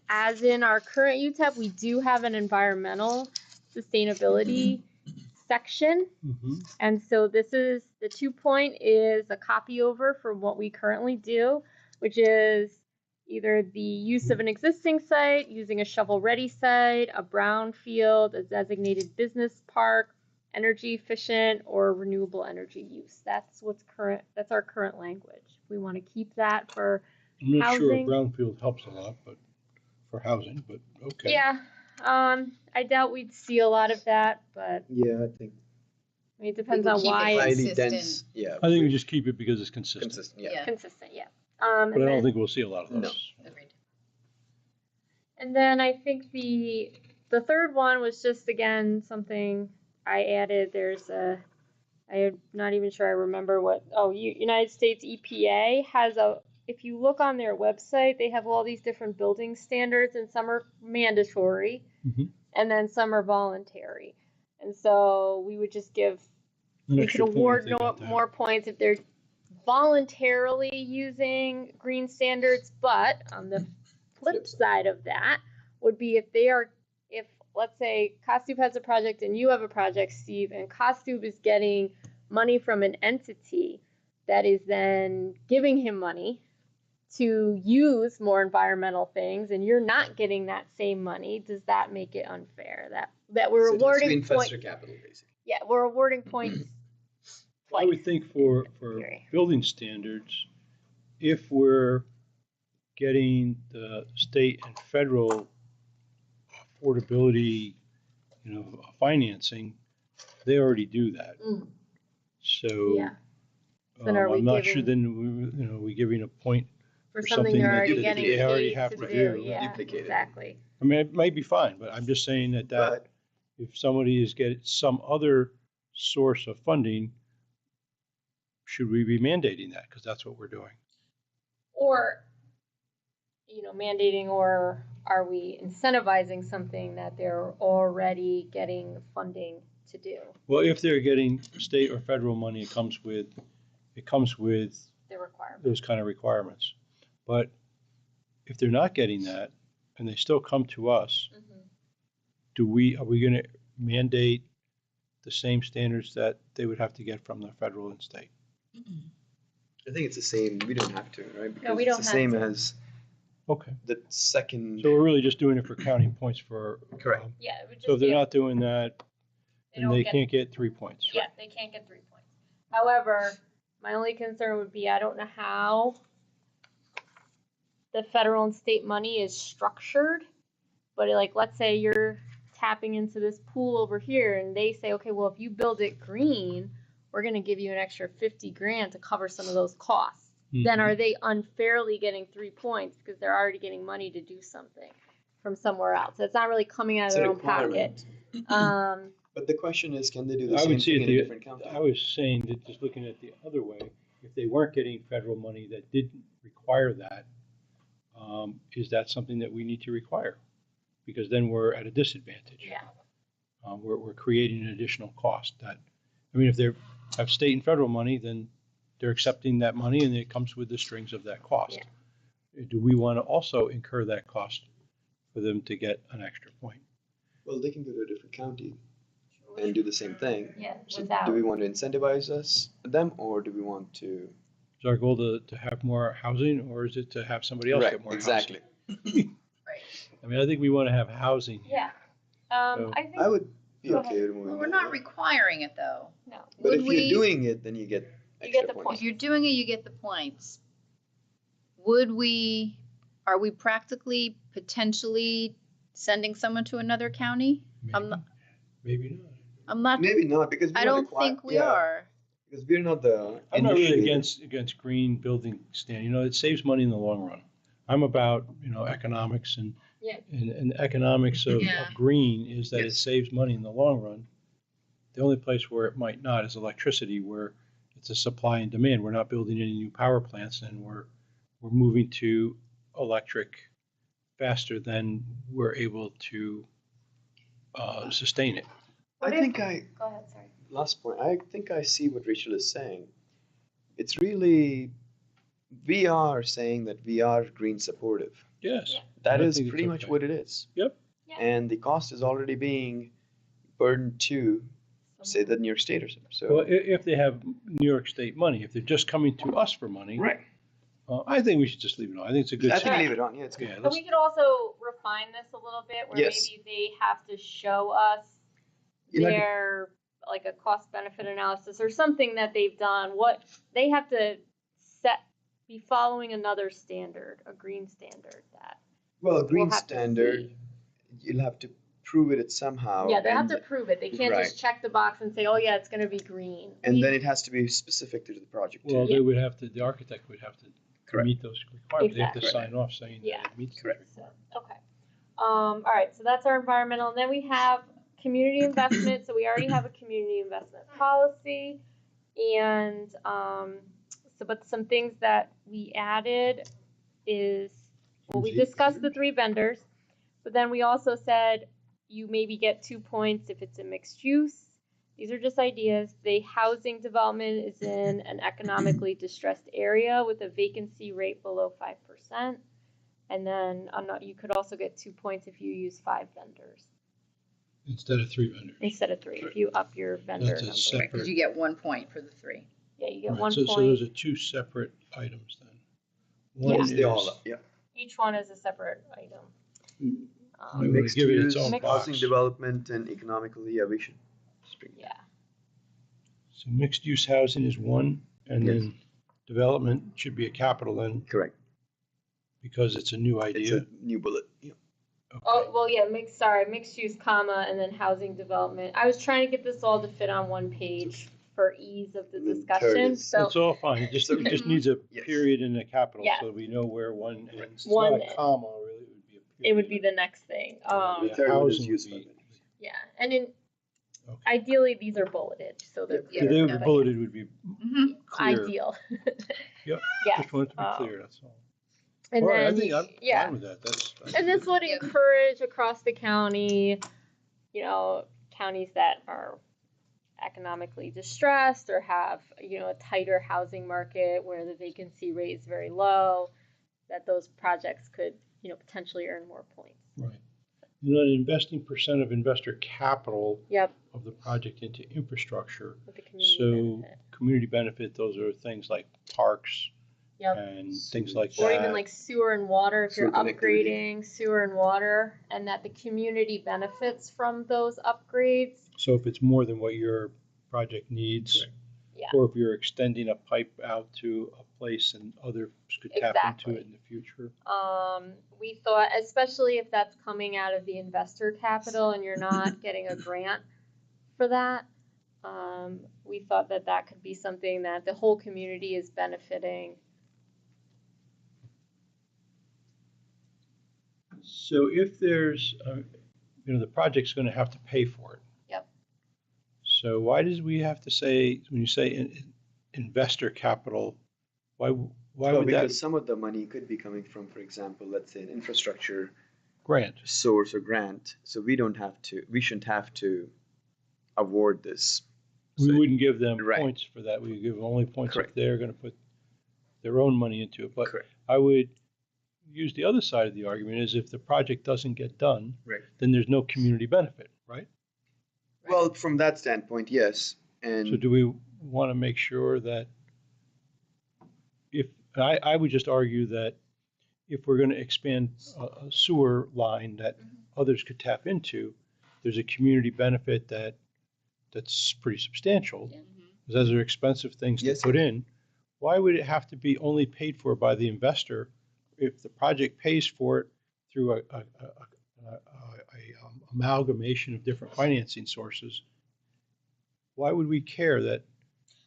as in our current UTEP, we do have an environmental sustainability section. Mm-hmm. And so this is the 2 point is a copy over from what we currently do, which is either the use of an existing site, using a shovel-ready site, a brownfield, a designated business park, energy efficient, or renewable energy use. That's our current language. We want to keep that for I'm not housing. sure brownfield helps a lot, but for housing, but okay. Yeah. I doubt we'd see a lot of that, but Yeah, I think it depends would on keep it why it's highly consistent. dense. Yeah. I think we just keep it because it's consistent. consistent. Yeah. Yeah. consistent. Yeah. But I don't think we'll see a lot of those. Agreed. And then I think the third one was just again something I added. I'm not even sure I remember what. Oh, United States EPA has if you look on their website, they have all these different building standards, and some are mandatory, Mhm. and then some are voluntary. And so we would just give, An we extra could point award if they got that. more points if they're voluntarily using green standards. But on the flip side of that would be if let's say Costube has a project and you have a project, Steve, and Costube is getting money from an entity that is then giving him money to use more environmental things, and you're not getting that same money, does that make it unfair? That we're awarding points? capital, basically. Yeah, we're awarding points. I would think for theory. building standards, if we're getting the state and federal affordability, financing, they already do that. Mm. So, Yeah. Then are we I'm not sure. giving- Then we're giving a point. For For something something they're that already getting they already paid have to to do. do. Yeah, Duplicated. exactly. I mean, it might be fine, but I'm just saying that But if somebody is getting some other source of funding, should we be mandating that? Because that's what we're doing. Or, mandating, or are we incentivizing something that they're already getting funding to do? Well, if they're getting state or federal money, it comes with The requirement. those kind of requirements. But if they're not getting that and they still come to us, Mm-hmm. are we going to mandate the same standards that they would have to get from the federal and state? I think it's the same. We don't have to, right? Because we it's don't the same have to. as Okay. the second. So we're really just doing it for counting points for. Correct. Yeah, it would just So if they're be not doing that, then don't they get- can't get 3 points. Yeah, they can't get 3 points. However, my only concern would be I don't know how the federal and state money is structured, but let's say you're tapping into this pool over here and they say, okay, well, if you build it green, we're going to give you an extra 50 grand to cover some of those costs. Then Mhm. are they unfairly getting 3 points because they're already getting money to do something from somewhere else? So it's not really coming out of It's their a own pocket. requirement. But the question is, can they do the I same would see thing it in a different county? I was saying that just looking at the other way, if they weren't getting federal money that didn't require that, is that something that we need to require? Because then we're at a disadvantage. Yeah. We're creating an additional cost if they have state and federal money, then they're accepting that money and it comes with the strings of that cost. Do we want to also incur that cost for them to get an extra point? Well, they can go to a different county and do the same thing. Yeah, So without. do we want to incentivize them, or do we want to Is our goal to have more housing, or is it to have somebody else Right, get more exactly. housing? Right. I mean, I think we want to have housing. Yeah. So- I think, I would be Go okay with moving Well, we're that, not yeah. requiring it though. no. But Would if you're we- doing it, then you get You get extra the points. If you're doing it, you get the points. Are we practically, potentially sending someone to another county? I'm not, Maybe not. I'm not, Maybe not, because we're I not don't required- think we yeah, are. Because we're not the I'm not really initiator. against green building stand. You know, it saves money in the long run. I'm about, economics and Yeah. and the economics of Yeah. green is that it Yes. saves money in the long run. The only place where it might not is electricity, where it's a supply and demand. We're not building any new power plants, and we're moving to electric faster than we're able to sustain it. What I if- think Go ahead, sorry. last point, I think I see what Rachel is saying. It's really, we are saying that we are green supportive. Yes. Yeah. That I is think it's pretty much okay. what it is. Yep. Yeah. And the cost is already being burdened to, say, the New York State or something. So, Well, if they have New York State money, if they're just coming to us for money, right. I think we should just leave it on. I think it's a good. I think Yeah. leave it on. Yeah, it's good. Yeah, And let's, we could also refine this a little bit, where Yes. maybe they have to show us You're not- their, like a cost benefit analysis or something that they've done. What they have to be following another standard, a green standard that Well, a green we'll have to standard, see. you'll have to prove it somehow. Yeah, they have and, to prove it. They can't Right. just check the box and say, "Oh yeah, it's going to be green." and then it has to be specific to the project too. well, Yeah. they would have to. The architect would have to Correct. meet those requirements. They have to Exactly. sign off saying Yeah. that it meets. Correct. Those requirements. Okay. All right. So that's our environmental. And then we have community investment. So we already have a community investment policy, and but some things that we added is, well, we discussed the 3 vendors, but then we also said you maybe get 2 points if it's a mixed use. These are just ideas. The housing development is in an economically distressed area with a vacancy rate below 5%. And then you could also get 2 points if you use 5 vendors Instead of 3 vendors. instead of 3. If you up your vendor That's a number. separate- Because you get 1 point for the 3. Yeah, you get Right, 1 so point. those are 2 separate items then. One Yeah. Yes, they all, is- yeah. Each one is a separate item. Mm. Um, We wanna Mixed give it use, its own housing box. development, and economically, yeah, we should bring yeah. So mixed use housing is 1, and Yes. then development should be a capital then correct. because it's a new It's idea. a new bullet. Yeah. Okay. Oh, well, yeah, mixed use, comma, and then housing development. I was trying to get this all to fit on one page for ease of the And then discussion, third is- so, It's all fine. It just needs a Yes. period and a capital Yeah. so we know where one ends. It's One not a end. comma, really. It would be a period. it would be the next thing. The Yeah, third one is housing would useful. be- Yeah, and in, Okay. ideally, these are bulleted, so they're Yeah, So clear. they would yeah. be bulleted would be Mm-hmm. clear. Ideal. Yep. Yes. Just want it to be um, clear, that's all. And All right, I then, think I'm yeah. fine with that. That's And this would Yep. encourage across the county, counties that are economically distressed or have, a tighter housing market where the vacancy rate is very low, that those projects could, potentially earn more points. right. Investing percent of investor capital Yep, of the project into infrastructure. with the community So benefit. community benefit, those are things like parks Yep. and things like Or that. even like sewer and water, if you're Sewer connectivity. upgrading sewer and water, and that the community benefits from those upgrades. So if it's more than what your project needs, Yeah. or if you're extending a pipe out to a place and others could tap Exactly. into it in the future. We thought, especially if that's coming out of the investor capital and you're not getting a grant for that, we thought that that could be something that the whole community is benefiting. So if there's, the project's going to have to pay for it. Yep. So why does we have to say, when you say investor capital, why Well, would because that some of the money could be coming from, for example, let's say an infrastructure grant? source or grant. So we shouldn't have to award this. We So- wouldn't give them Right. points for that. We would give them only points if Correct. they're going to put their own money into it. But Correct. I would use the other side of the argument is if the project doesn't get done, Right. then there's no community benefit, right? Well, from that standpoint, yes. So And do we want to make sure that I would just argue that if we're going to expand a sewer line that others could tap into, there's a community benefit that's pretty substantial. Yeah. Because those are expensive things to put in. Why would it have to be only paid for by the investor if the project pays for it through a amalgamation of different financing sources? Why would we care that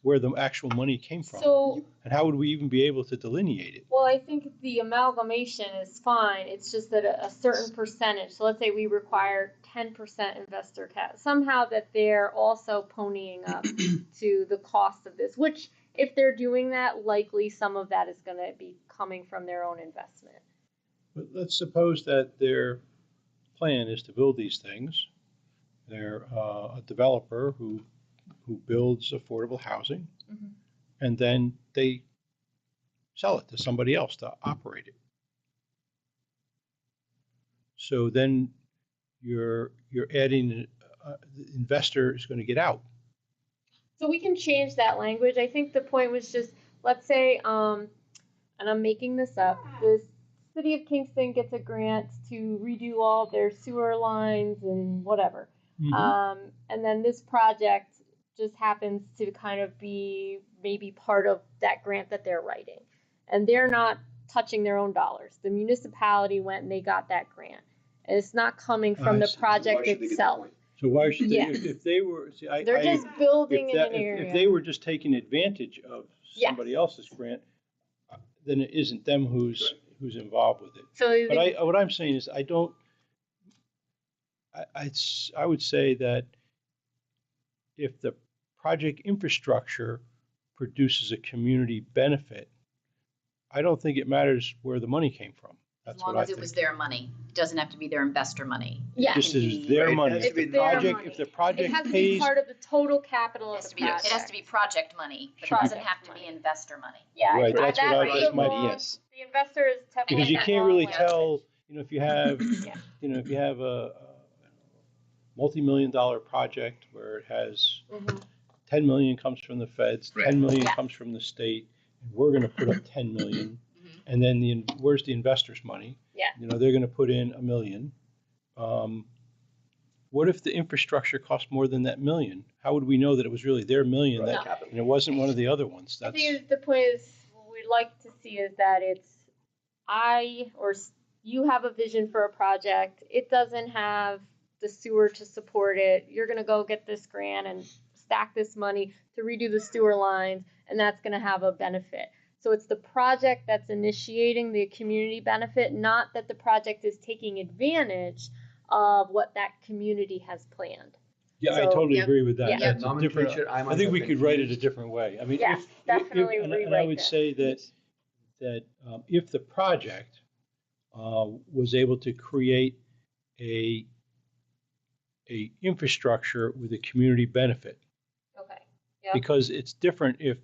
where the actual money came from? So, and how would we even be able to delineate it? well, I think the amalgamation is fine. It's just that a certain percentage, so let's say we require 10% investor cap, somehow that they're also ponying up to the cost of this, which if they're doing that, likely some of that is going to be coming from their own investment. But let's suppose that their plan is to build these things. They're a developer who builds affordable housing, and then they sell it to somebody else to operate it. So then you're adding the investor is going to get out. So we can change that language. I think the point was just, let's say, and I'm making this up, the city of Kingston gets a grant to redo all their sewer lines and whatever. And then this project just happens to kind of be maybe part of that grant that they're writing. And they're not touching their own dollars. The municipality went and they got that grant. And it's not coming from the project itself. So why should they, Yes. if they were, see, They're just building in an if area. they were just taking advantage of somebody else's grant, then it isn't them who's involved with it. So But what I'm saying is I would say that if the project infrastructure produces a community benefit, I don't think it matters where the money came from. As long as it was their money. It doesn't have to be their investor money. Yeah. This is their money. It's If the their project, money. if the It project has to be pays, part of the total capital It of has the to be, project. it has to be project money, but it Project doesn't have to be investor money. Yeah, Right, that's what I that's just might- wrong. yes. The investor is definitely because you the can't wrong really way. tell, if you have, Yeah. if you have a multi-million-dollar project where it has 10 million comes from the feds, 10 million Yeah. comes from the state, and we're going to put up 10 million, and then where's the investor's money? Yeah. They're going to put in $1 million. What if the infrastructure cost more than that million? How would we know that it was really their million Right. and it wasn't one of the other ones? I think the point is, what we'd like to see is that you have a vision for a project. It doesn't have the sewer to support it. You're going to go get this grant and stack this money to redo the sewer lines, and that's going to have a benefit. So it's the project that's initiating the community benefit, not that the project is taking advantage of what that community has planned. Yeah, I So, totally agree with that. yeah. That's a different. Nomenclature, I I might think have we been could write it a confused. different way. I mean, Yes, definitely and I rewrite would it. say that if the project was able to create a infrastructure with a community benefit, Okay. Yep. because it's different if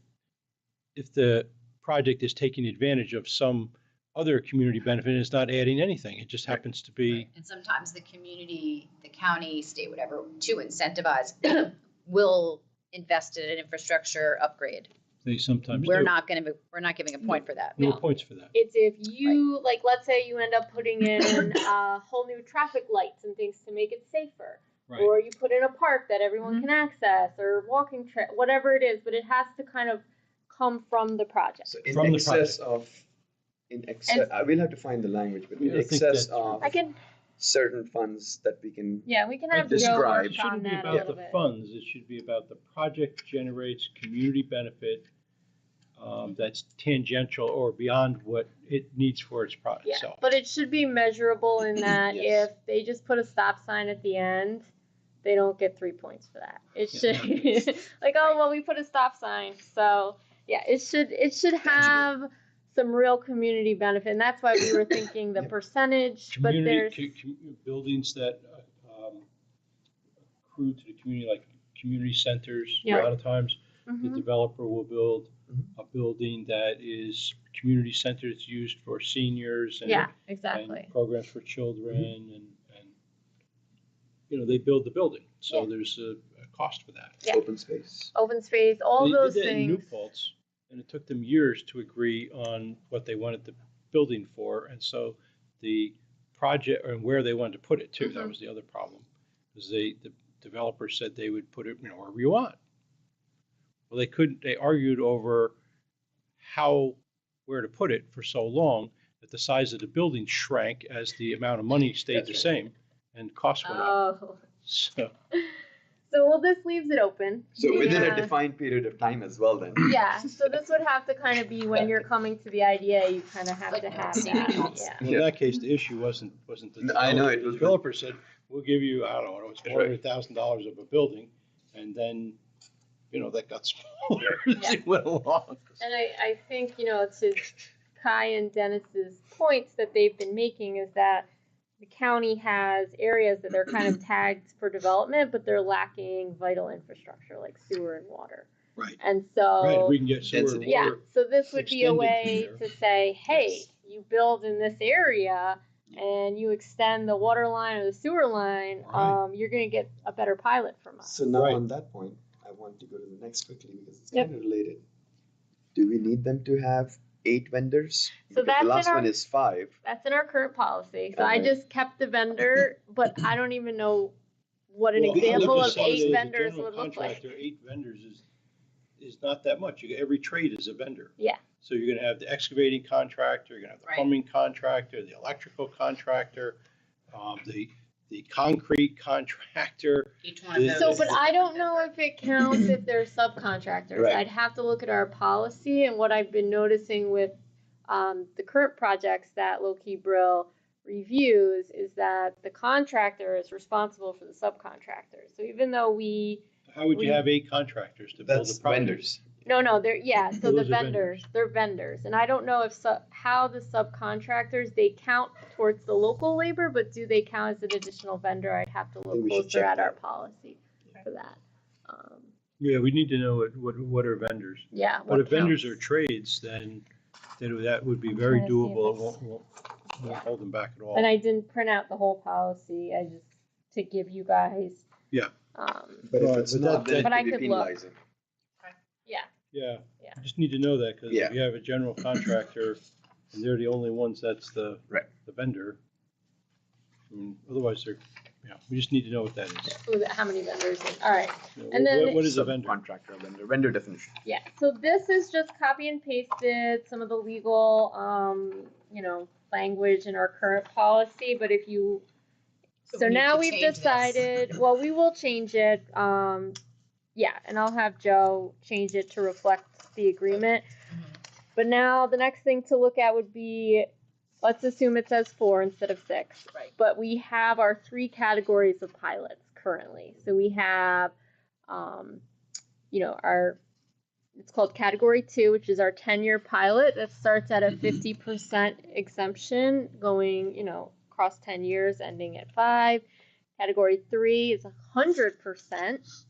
the project is taking advantage of some other community benefit and it's not adding anything. It just happens to be. And sometimes the community, the county, state, whatever, to incentivize, will invest in an infrastructure upgrade. They sometimes We're do. not giving a point for that. No No. points for that. It's if you, like, let's say you end up putting in whole new traffic lights and things to make it safer. Right. Or you put in a park that everyone can access, or walking trail, whatever it is, but it has to kind of come from the project. So From the excess, I will have to find the language, but in Yeah, I think excess that's- of I can, certain funds that we can. yeah, we can have It Joe describe- work shouldn't on be that a about little the bit. funds. It should be about the project generates community benefit that's tangential or beyond what it needs for its product Yeah, itself. but it should be measurable in that Yes. if they just put a stop sign at the end, they don't get 3 points for that. It should like, oh well, we put a stop sign, so yeah, it should have some real community benefit, and that's why we were thinking the percentage. But there's Buildings that accrue to the community, like community centers. Yeah. A lot of times, the Mhm. developer will build a building that is community centers used for seniors and, yeah, exactly. and programs for children, and they build the building. So Yeah. there's a cost for that. Yeah. Open space. Open space, all They those did that in New things. Paltz. and it took them years to agree on what they wanted the building for, and so the project, and where they wanted to put it too, that was the other problem. Because the developer said they would put it, wherever you want. Well, they couldn't, they argued over where to put it for so long that the size of the building shrank as the amount of money stayed the same and costs went up. Oh. So, So this leaves it open. So within Yeah. a defined period of time as well then. Yeah, so this would have to kind of be when you're coming to the idea, you kind of have to have that, yeah. well, in that case, the issue wasn't the No, I know, it developer. The was- developer said, we'll give you, I don't know, it was That's right. $400,000 of a building, and then, that got smaller as Yeah. it went along. And I think, to Kai and Dennis's points that they've been making is that the county has areas that they're kind of tagged for development, but they're lacking vital infrastructure like sewer and water. Right. And Right, so, we can get sewer and Density. yeah, water. so this would be a extended way there. to say, hey, Yes. you build in this area and you extend the water line or the sewer line, Right. you're gonna get a better pilot from us. So now Right. on that point, I want to go to the next quickly because it's Yep. kind of related. Do we need them to have 8 vendors? So Because that's the in last our- one is 5. That's in our current policy, so I Okay. just kept the vendor, but I don't even know what an Well, example look of at some 8 the vendors general would look like. contractor, 8 vendors is not that much. Every trade is a vendor. Yeah. So you're gonna have the excavating contractor, you're gonna have the Right. plumbing contractor, the electrical contractor, the concrete contractor. Each one of Yeah. So, those. but is a I don't different know vendor. if it counts if they're subcontractors. Right. I'd have to look at our policy, and what I've been noticing with the current projects that Low-Key Brill reviews is that the contractor is responsible for the subcontractors. So even though How would you have 8 contractors to build That's a project? vendors. No, they're, yeah, so the Those are vendors, they're vendors. And I don't know if, how the subcontractors, they count towards the local labor, but do they count as an additional vendor? I'd have to think look we should closer check at our that. policy for that. Yeah, we need to know what are vendors. Yeah. But what if vendors counts. are trades, then that would be very trying to see if doable. It it's- won't hold them back at all. And I didn't print out the whole policy, I just, to give you guys. Yeah. But if Right, it's but not, that- then But it I could be could look. penalizing. Yeah. Yeah. You just need to know that, because Yeah. if you have a general contractor and they're the only ones that's the vendor, otherwise we just need to know what that is. How many vendors, all right. You know, And then- what is a vendor? Contractor, vendor definition. Yeah, so this is just copy and pasted some of the legal, language in our current policy, but if you, So so we need now to we've change this. decided, well, we will change it, yeah, and I'll have Joe change it to reflect the agreement. But now the next thing to look at would be, let's assume it says 4 instead of 6. Right. But we have our 3 categories of pilots currently. So we have, it's called category 2, which is our 10-year pilot that starts at a 50% exemption going, across 10 years, ending at 5. Category 3 is 100%,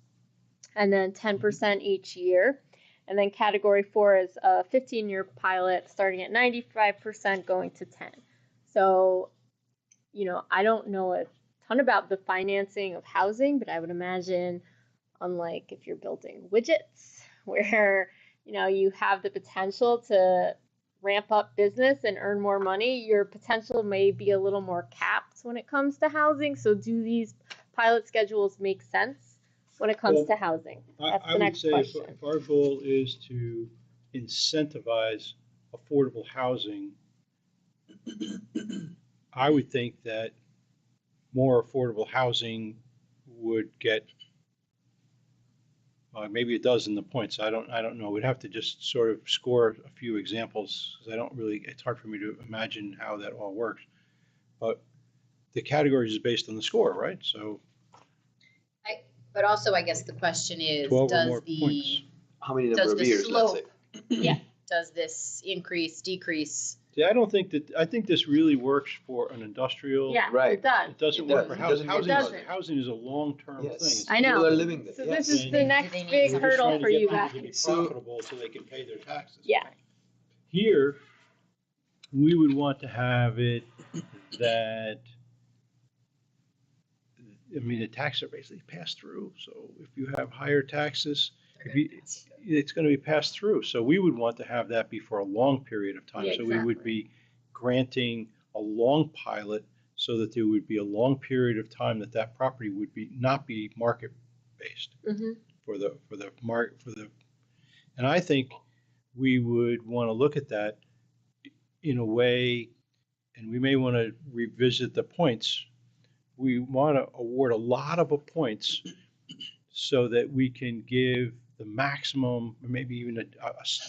and then 10% each year. And then category 4 is a 15-year pilot starting at 95% going to 10. So, I don't know a ton about the financing of housing, but I would imagine, unlike if you're building widgets, where, you have the potential to ramp up business and earn more money, your potential may be a little more capped when it comes to housing. So do these pilot schedules make sense when it comes Well, to housing? That's I the would next say question. if our goal is to incentivize affordable housing, I would think that more affordable housing would get, maybe it does in the points. I don't know. We'd have to just sort of score a few examples, because it's hard for me to imagine how that all works. But the categories is based on the score, right? So But also, I guess the question is, 12 or does more points. How many does number of the years, let's say? slope, does this increase, decrease? See, I think this really works for an industrial. Yeah, Right. it does. It doesn't It work does. for It doesn't housing. work for Housing, housing. housing is a long-term thing. Yes. It's I know. People are living there. So yes. this is And the do next they need- big We're just hurdle trying to for get you people guys. to be So- profitable so they can pay their taxes. Yeah. Here, we would want to have it that, the taxes are basically passed through. So if you have higher taxes, it's going to be passed through. So we would want to have that be for a long period of time. Yeah, So we would exactly. be granting a long pilot so that there would be a long period of time that that property would be not be market based Mm-hmm. for the. And I think we would want to look at that in a way, and we may want to revisit the points. We want to award a lot of points so that we can give the maximum, or maybe even a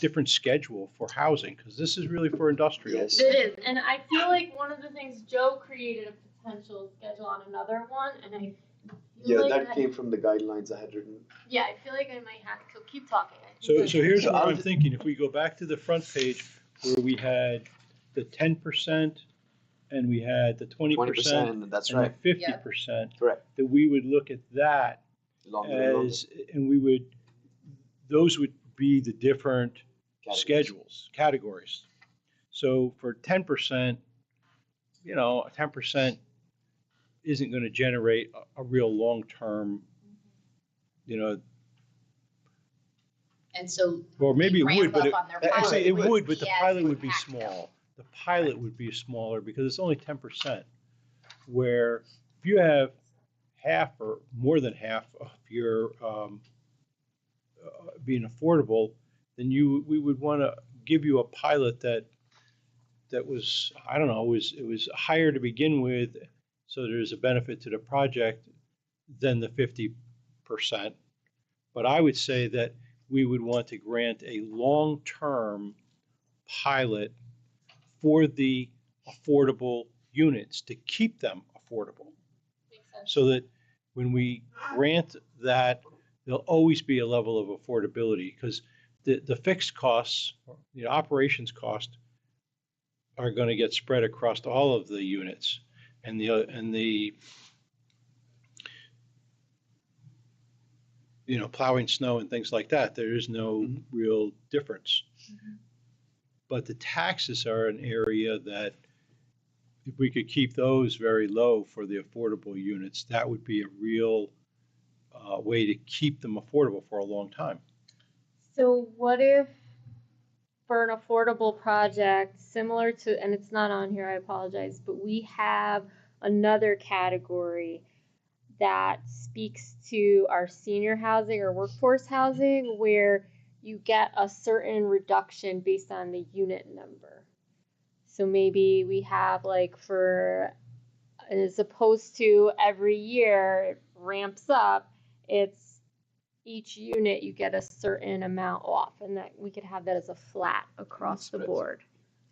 different schedule for housing, because this is really for industrial. Yes. It is, and I feel like one of the things Joe created a potential schedule on another one, and I feel Yeah, like that came from the guidelines I had written. Yeah, I feel like I might have to keep talking. So here's So what I'll I'm just- thinking. If we go back to the front page where we had the 10% and we had the 20% and that's and right. the 50%, Correct. that we would look at that Longer and longer. and those would be the different Categories. schedules, categories. So for 10%, 10% isn't going to generate a real long-term, And so. or maybe it ramp would, but up on their actually pilot it would, but the yes, pilot would would be have to. small. The pilot would be smaller because it's only 10%. Where if you have half or more than half of your being affordable, then we would want to give you a pilot that was, I don't know, it was higher to begin with, so there's a benefit to the project than the 50%. But I would say that we would want to grant a long-term pilot for the affordable units to keep them affordable. Makes sense. So that when we grant that, there'll always be a level of affordability, because the fixed costs, the operations cost, are going to get spread across all of the units, and the plowing snow and things like that. There is no real difference. Mhm. But the taxes are an area that, if we could keep those very low for the affordable units, that would be a real way to keep them affordable for a long time. So what if for an affordable project similar to, and it's not on here, I apologize, but we have another category that speaks to our senior housing or workforce housing where you get a certain reduction based on the unit number. So maybe we have like for, as opposed to every year it ramps up, it's each unit you get a certain amount off, and that we could have that as a flat across the Spreads. board.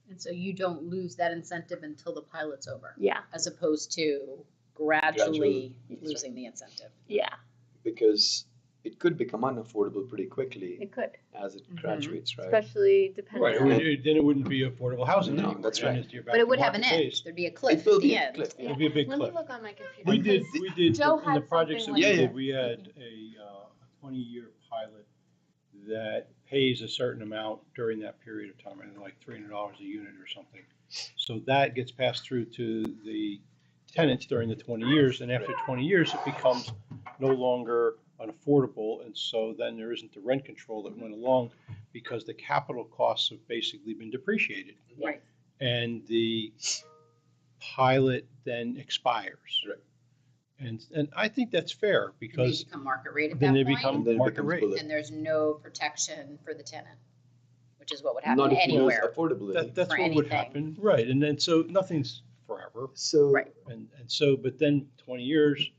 And so you don't lose that incentive until the pilot's over, Yeah, as opposed to gradually Gradually. losing the incentive. yeah, Because it could become unaffordable pretty quickly it could, as it Mhm. graduates, right? especially depending Right. on. Then it wouldn't be affordable housing No, anymore. that's Then right. you're back But it to would have an market-based. end. There'd be a cliff It will at the be a end. cliff. It'd be a big Let me cliff. look on my computer. We because did Joe in the had projects that something we like did, that. we had a 20-year pilot that pays a certain amount during that period of time, and like $300 a unit or something. So that gets passed through to the tenants during the 20 years, and after 20 years, it becomes no longer unaffordable, and so then there isn't the rent control that went along, because the capital costs have basically been depreciated. Right. And the pilot then expires. Right. And I think that's fair, And they because become market rate at then that they point, become And then it market becomes rate. bullet. and there's no protection for the tenant, which is what would Not happen if you lose anywhere. affordability. That's for what would anything. happen, right? And then so nothing's forever, So Right. and so but then 20 years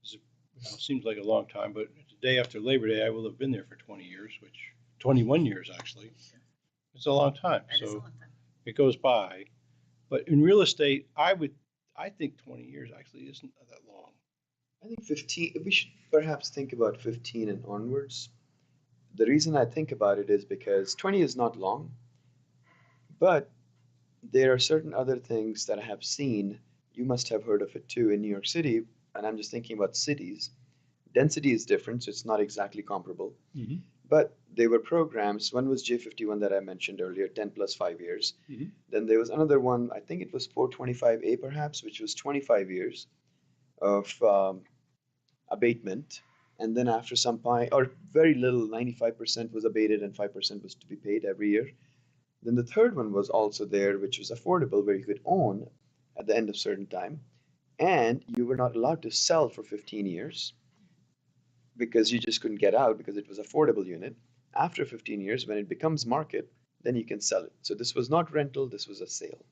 is, seems like a long time. But the day after Labor Day, I will have been there for 20 years, which 21 years actually. It's a long time. That is a So long time. it goes by. But in real estate, I think 20 years actually isn't that long. I think 15, we should perhaps think about 15 and onwards. The reason I think about it is because 20 is not long, but there are certain other things that I have seen. You must have heard of it too in New York City, and I'm just thinking about cities. Density is different, so it's not exactly comparable. Mhm. But there were programs. One was J51 that I mentioned earlier, 10 plus 5 years. Mhm. Then there was another one, I think it was 425A perhaps, which was 25 years of abatement. And then after some point, or very little, 95% was abated and 5% was to be paid every year. Then the third one was also there, which was affordable, where you could own at the end of certain time, and you were not allowed to sell for 15 years because you just couldn't get out because it was affordable unit. After 15 years, when it becomes market, then you can sell it. So this was not rental, this was a sale.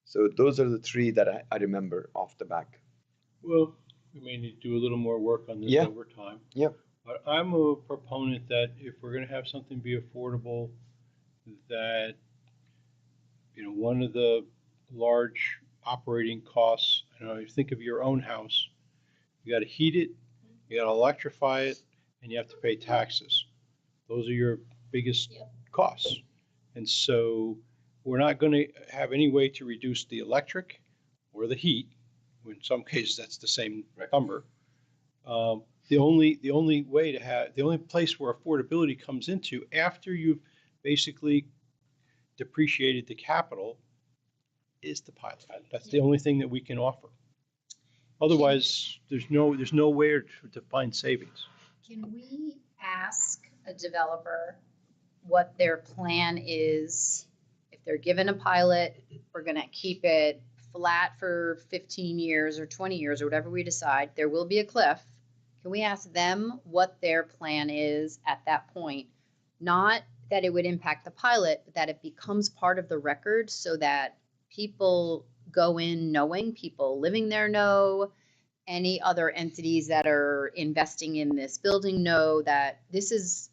So those are the three that I remember off the back. Well, we may need to do a little more work on this Yeah. over time. Yep. But I'm a proponent that if we're going to have something be affordable, that, one of the large operating costs, you think of your own house, you got to heat it, you got to electrify it, and you have to pay taxes. Those are your biggest costs. And so we're not going to have any way to reduce the electric or the heat. In some cases, that's the same number. The only way to have, the only place where affordability comes into after you've basically depreciated the capital is the pilot. That's the only thing that we can offer. Otherwise, there's nowhere to find savings. Can we ask a developer what their plan is? If they're given a pilot, we're going to keep it flat for 15 years or 20 years or whatever we decide. There will be a cliff. Can we ask them what their plan is at that point? Not that it would impact the pilot, but that it becomes part of the record so that people go in knowing, people living there know, any other entities that are investing in this building know that this is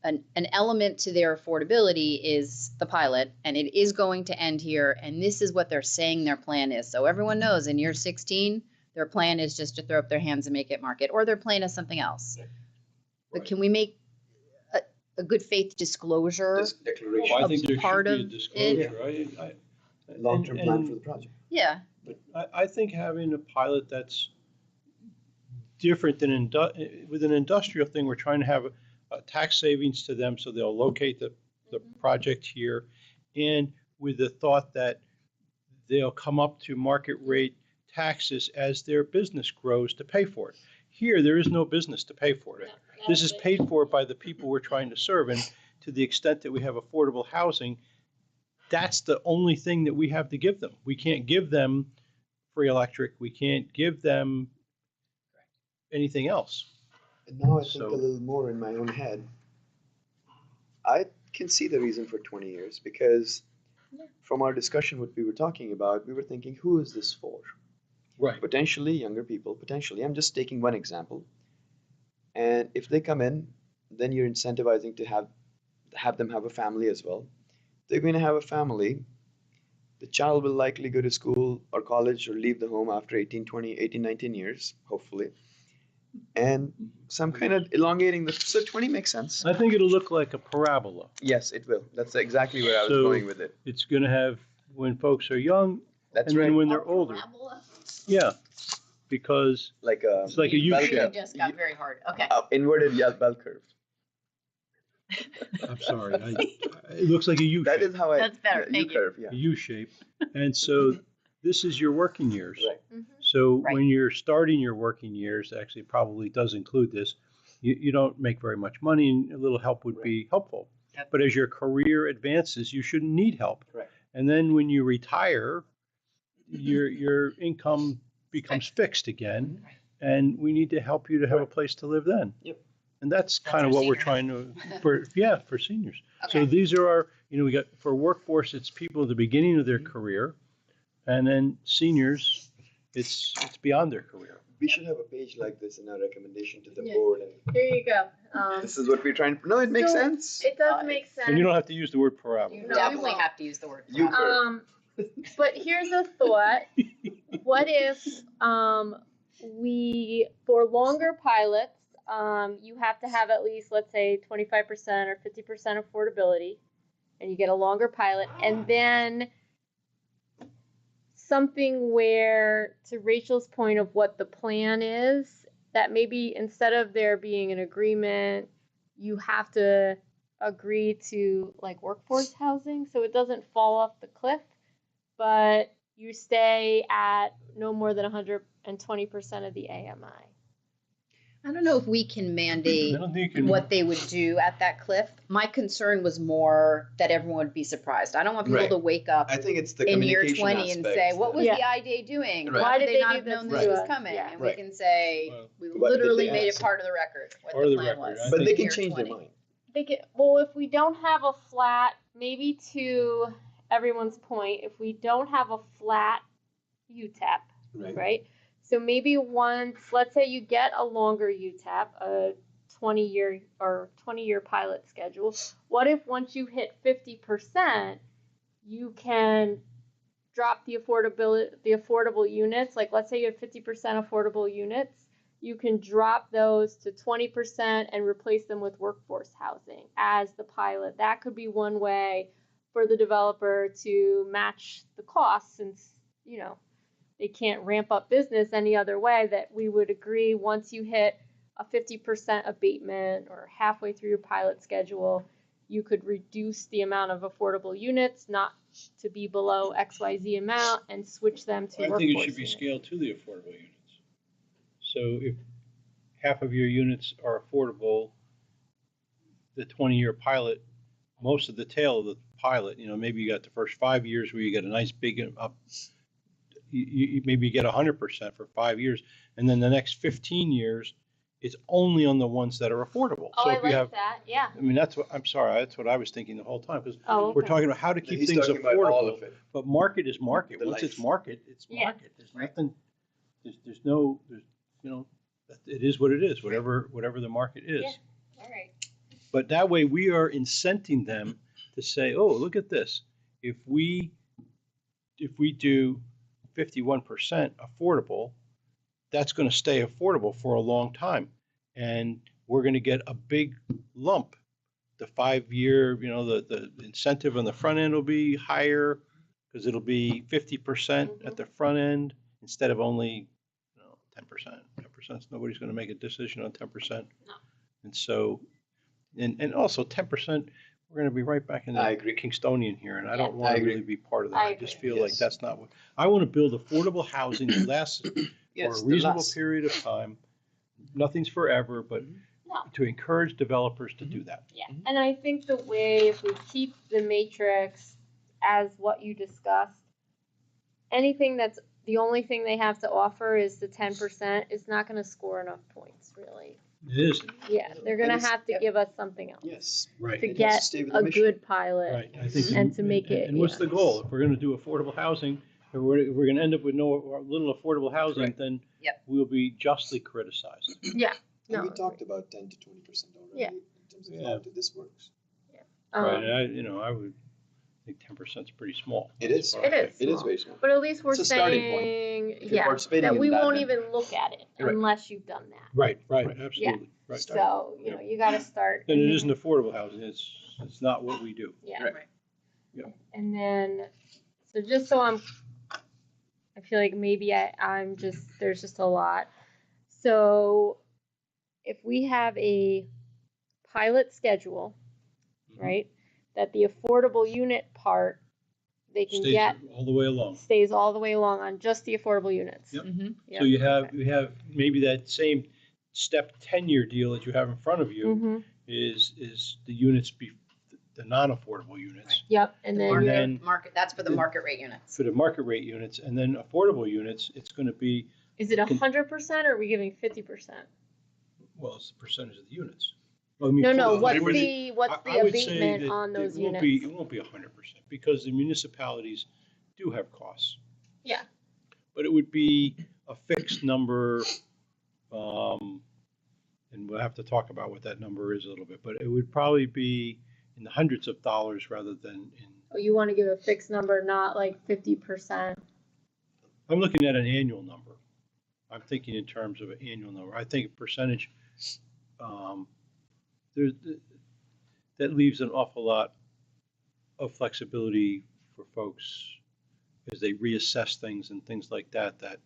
an element to their affordability is the pilot, and it is going to end here, and this is what they're saying their plan is. So everyone knows in year 16, their plan is just to throw up their hands and make it market, or their plan is something else. Right. But can we make a good faith disclosure? Declaration. Well, I think there part should be a of disclosure. Long-term and- plan for the project. Yeah. But I think having a pilot that's different than with an industrial thing, we're trying to have a tax savings to them so they'll locate the project here, and with the thought that they'll come up to market rate taxes as their business grows to pay for it. Here, there is no business to pay for it. This is paid for by the people we're trying to serve, and to the extent that we have affordable housing, that's the only thing that we have to give them. We can't give them free electric. We can't give them anything else. And now I think So- a little more in my own head. I can see the reason for 20 years because from our discussion, what we were talking about, we were thinking, who is this for? Right. Potentially younger people, potentially. I'm just taking one example. And if they come in, then you're incentivizing to have them have a family as well. They're going to have a family. The child will likely go to school or college or leave the home after 18, 19 years, hopefully. And some kind of elongating so 20 makes sense. I think it'll look like a parabola. Yes, it will. That's exactly where I was So- going with it. It's going to have when folks are young That's and right. then when they're older. Yeah, because Like a it's like a bell U-shape. curve. Just got very hard. Okay. Inverted bell curve. I'm sorry. It looks like a U-shape. That is how I. That's better. Yeah, Thank you. U-curve, yeah. A U-shape. And so this is your working years. Right. So Right. when you're starting your working years, actually it probably does include this, you don't make very much money and a little help would be helpful. Yep. But as your career advances, you shouldn't need help. Right. And then when you retire, your income becomes fixed again, and we need to help you to have a place to live then. Yep. And that's kind our of what we're senior. trying to, for seniors. So Okay. these are our, we got, for workforce, it's people at the beginning of their career, and then seniors, it's beyond their career. We should have a page like this in our recommendation to the Yeah. board. And Here you go. this is what we're trying. No, it makes So- sense. It does make sense. And you don't have to use the word parabola. You No, definitely we won't. have to use the word. You parabola. But here's a thought. What if we, for longer pilots, you have to have at least, let's say, 25% or 50% affordability, and you get a longer pilot, and then something where, to Rachel's point of what the plan is, that maybe instead of there being an agreement, you have to agree to like workforce housing, so it doesn't fall off the cliff, but you stay at no more than 120% of the AMI. I don't know if we can I mandate don't think you can. what they would do at that cliff. My concern was more that everyone would be surprised. I don't want people Right. to wake up I think it's the in year communication 20 and aspect say, what was Yeah. the IDA doing? Right. Why Why did did they they not do have known this this to was us? coming? Yeah. And Right. we can say, Well, we but literally they made it ask- part of the record, what Part the of the plan record. was. I But think they in can year change 20. their mind. Well, if we don't have a flat, maybe to everyone's point, if we don't have a flat UTEP, right? So maybe once, let's say you get a longer UTEP, a 20-year pilot schedule. What if once you hit 50%, you can drop the affordable units? Like, let's say you have 50% affordable units, you can drop those to 20% and replace them with workforce housing as the pilot. That could be one way for the developer to match the costs, since, you know, they can't ramp up business any other way. That we would agree, once you hit a 50% abatement or halfway through your pilot schedule, you could reduce the amount of affordable units, not to be below XYZ amount, and switch them to I workforce think it should be units. scaled to the affordable units. So if half of your units are affordable, the 20-year pilot, most of the tail of the pilot, you know, maybe you got the first 5 years where you get a nice big up, maybe you get 100% for 5 years, and then the next 15 years, it's only on the ones that are affordable. Oh, So I if you like have, that. Yeah. I mean, that's what I was thinking the whole time, because Oh, we're okay. talking about how to keep He's things talking about all affordable. of it. But market is market. The Once it's life. market, it's Yeah. market. There's nothing, there's no, you know, it is what it is, whatever the market is. Yeah. All right. But that way we are incenting them to say, oh, look at this. If we do 51% affordable, that's going to stay affordable for a long time. And we're going to get a big lump. The 5-year, you know, the incentive on the front end will be higher because it'll be 50% at the front end instead of only 10%. 10%, nobody's going to make a decision on 10%. No. And so, and also 10%, we're going to be right back in I the agree. Kingstonian here, and I don't I want to agree. really be part of that. I I just agree. feel like Yes. that's not what, I want to build affordable housing that lasts for Yes, a the reasonable last. period of time. Nothing's forever, but No. to encourage developers to do that. Yeah. And I think the way, if we keep the matrix as what you discussed, anything that's the only thing they have to offer is the 10% is not going to score enough points, really. It is, Yeah, they're going to And it's- have to give us something else Yes. right. to It has get to stay with the a mission. good pilot. Right, I think, And to make it, and what's yeah. the goal? If we're going to do affordable housing, if we're going to end up with little affordable housing, Correct. then Yep. we'll be justly criticized. Yeah. And No, we talked about 10 to 20% already Yeah. in terms of Yeah. how this works. Right, and I would think 10% is pretty small. It is. It is. It is small. very small. But at least we're It's a starting point. saying, If you're yeah, participating that in we that, won't then- even look at it Right. unless you've done that. Right, absolutely, right. So, you know, you got to start. And it isn't affordable housing, it's not what we do. Yeah. Right. Yeah. And then, so just so I feel like maybe I'm just, there's just a lot. So if we have a pilot schedule, Mhm. right, that the affordable unit part, they can Stays get, all the way along. stays all the way along on just the affordable units. Yep. Mhm. Yep. So you have maybe that same step 10-year deal that you have in front of you Mm-hmm. is the units, the non-affordable units. Yep. And The then market- you're, then- Market, that's for the market rate units. For the market rate units, and then affordable units, it's going to be, is it 100% or are we giving 50%? well, it's the percentage of the units. Well, I mean, No, for- what's for- the I would say abatement that on those it won't units? It won't be 100% because the municipalities do have costs. Yeah. But it would be a fixed number, and we'll have to talk about what that number is a little bit, but it would probably be in the hundreds of dollars rather than in, Oh, you want to give a fixed number, not like 50%. I'm looking at an annual number. I'm thinking in terms of an annual number. I think a percentage, there's, that leaves an awful lot of flexibility for folks as they reassess things and things like that that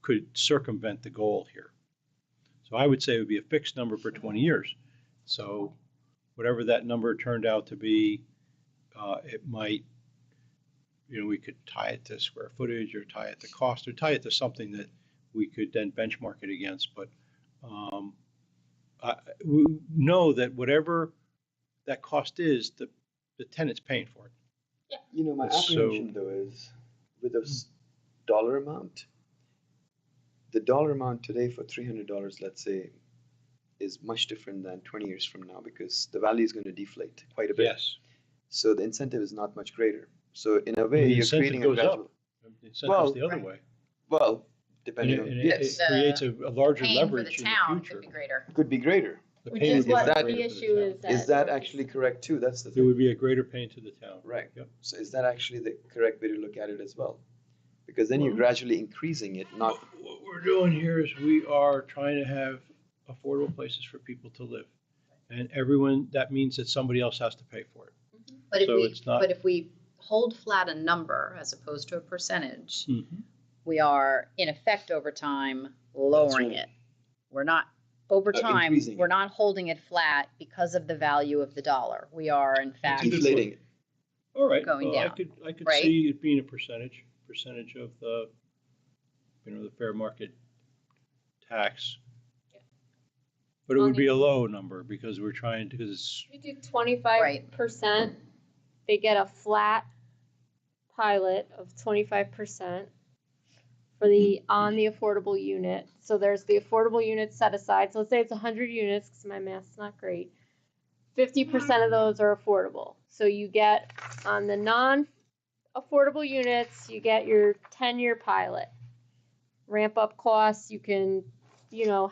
could circumvent the goal here. So I would say it would be a fixed number for 20 years. So whatever that number turned out to be, it might, we could tie it to square footage or tie it to cost or tie it to something that we could then benchmark it against. But We know that whatever that cost is, the tenant's paying for it. You know, my So- apprehension though is with this dollar amount, the dollar amount today for $300, let's say, is much different than 20 years from now because the value is going to deflate quite a bit. Yes. So the incentive is not much greater. So in a way, The you're incentive creating a goes up. gradual. The incentive's Well, the other right. way. Well, And depending it, on and it- yes, it creates a larger Paying for the leverage in the town future. could be greater. could be greater. The Which pain is would be what that- the greater for issue town. is. Is that actually correct too? That's the There thing. would be a greater pain to the town. Right. Yep. So is that actually the correct way to look at it as well? Because then you're Well- gradually increasing it, not What we're doing here is we are trying to have affordable places for people to live. And everyone, that means that somebody else has to pay for it. But if So we, it's not- but if we hold flat a number as opposed to a percentage, Mm-hmm. we are in effect over time lowering right. it. We're not, over time, increasing it. we're not holding it flat because of the value of the dollar. We are in fact, Good deflating it. All right. Going well, down, I could right? see it being a percentage of the, the fair market tax. But it would be a low number because we're trying to, because it's, You do 25%, they get a flat pilot of 25% for the, on the affordable unit. So there's the affordable unit set aside. So let's say it's 100 units, because my math's not great. 50% of those are affordable. So you get, on the non-affordable units, you get your 10-year pilot. Ramp up costs, you can,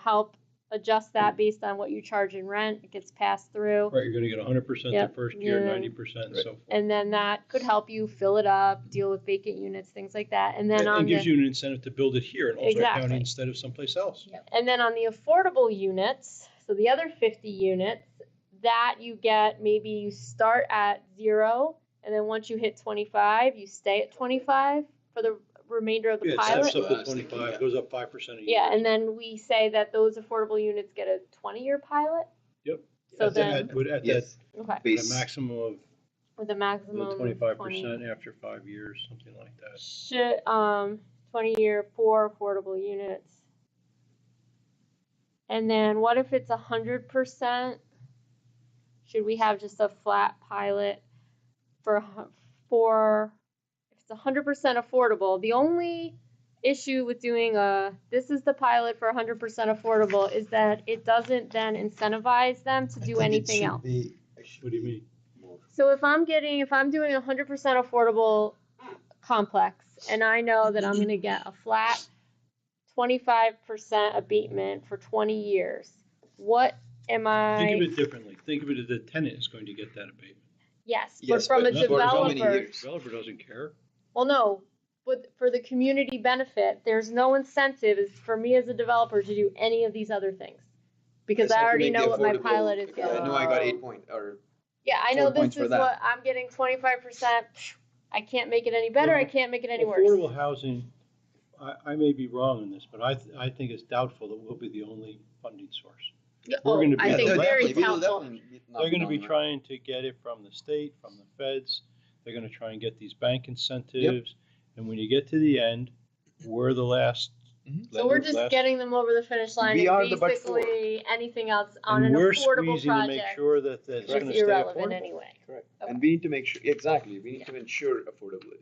help adjust that based on what you charge in rent. It gets passed through. right, you're gonna get 100% the Yep, first year, yeah. 90% and so forth. And then that could help you fill it up, deal with vacant units, things like that. And then on And gives the, you an incentive to build it here in Ulster County Exactly. instead of someplace else. and then on the affordable units, so the other 50 units, that you get, maybe you start at 0, and then once you hit 25, you stay at 25 for the remainder of the Yeah, it pilot. steps up to 25, goes up 5% a year. Yeah, and then we say that those affordable units get a 20-year pilot. Yep. So At then, that, Yes. okay, at a Base. maximum of with a maximum of 25% after 5 years, something like that. Should 20-year for affordable units. And then what if it's 100%? Should we have just a flat pilot for if it's 100% affordable? The only issue with doing this is the pilot for 100% affordable is that it doesn't then incentivize them to do anything else. What do you mean? So if I'm doing a 100% affordable complex and I know that I'm going to get a flat 25% abatement for 20 years, what am I? Think of it differently. Think of it as the tenant is going to get that abatement. Yes, but Yes, from but a not for how many developer, years? Developer doesn't care. well, no, but for the community benefit, there's no incentive for me as a developer to do any of these other things. Because I already know what my pilot is going. going I to know I got 8 points or Yeah, I know 4 points this for is that. what I'm getting 25%. I can't make it any better. I Well, can't make it any worse. Affordable housing, I may be wrong in this, but I think it's doubtful that we'll be the only funding source. We're gonna be I think Yeah, very definitely. doubtful. They're gonna be trying to get it from the state, from the feds. They're gonna try and get these bank incentives. And when you get to the end, we're the last. So we're just getting them over the finish line. We and are the but for. basically anything else on And an we're affordable squeezing to make project sure that it's is gonna stay irrelevant affordable. anyway. Correct. Okay. And we need to make sure, exactly, we need to ensure affordability.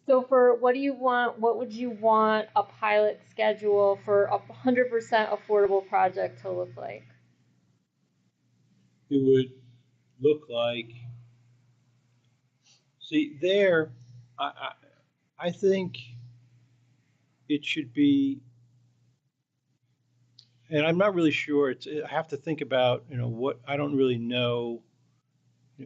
So for what do you want? What would you want a pilot schedule for a 100% affordable project to look like? It would look like, see, there, I think it should be, and I'm not really sure, I have to think about, what, I don't really know.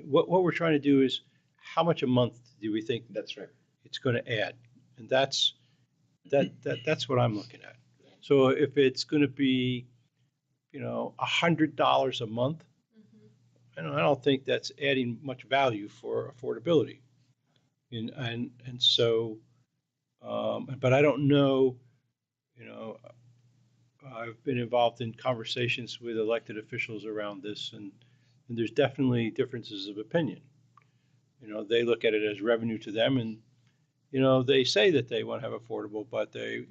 What we're trying to do is, how much a month do we think That's right. it's gonna add? And that's what I'm looking at. So if it's gonna be, $100 a month, I don't think that's adding much value for affordability. And so, but I don't know, I've been involved in conversations with elected officials around this, and there's definitely differences of opinion. They look at it as revenue to them, and, they say that they want to have affordable, but they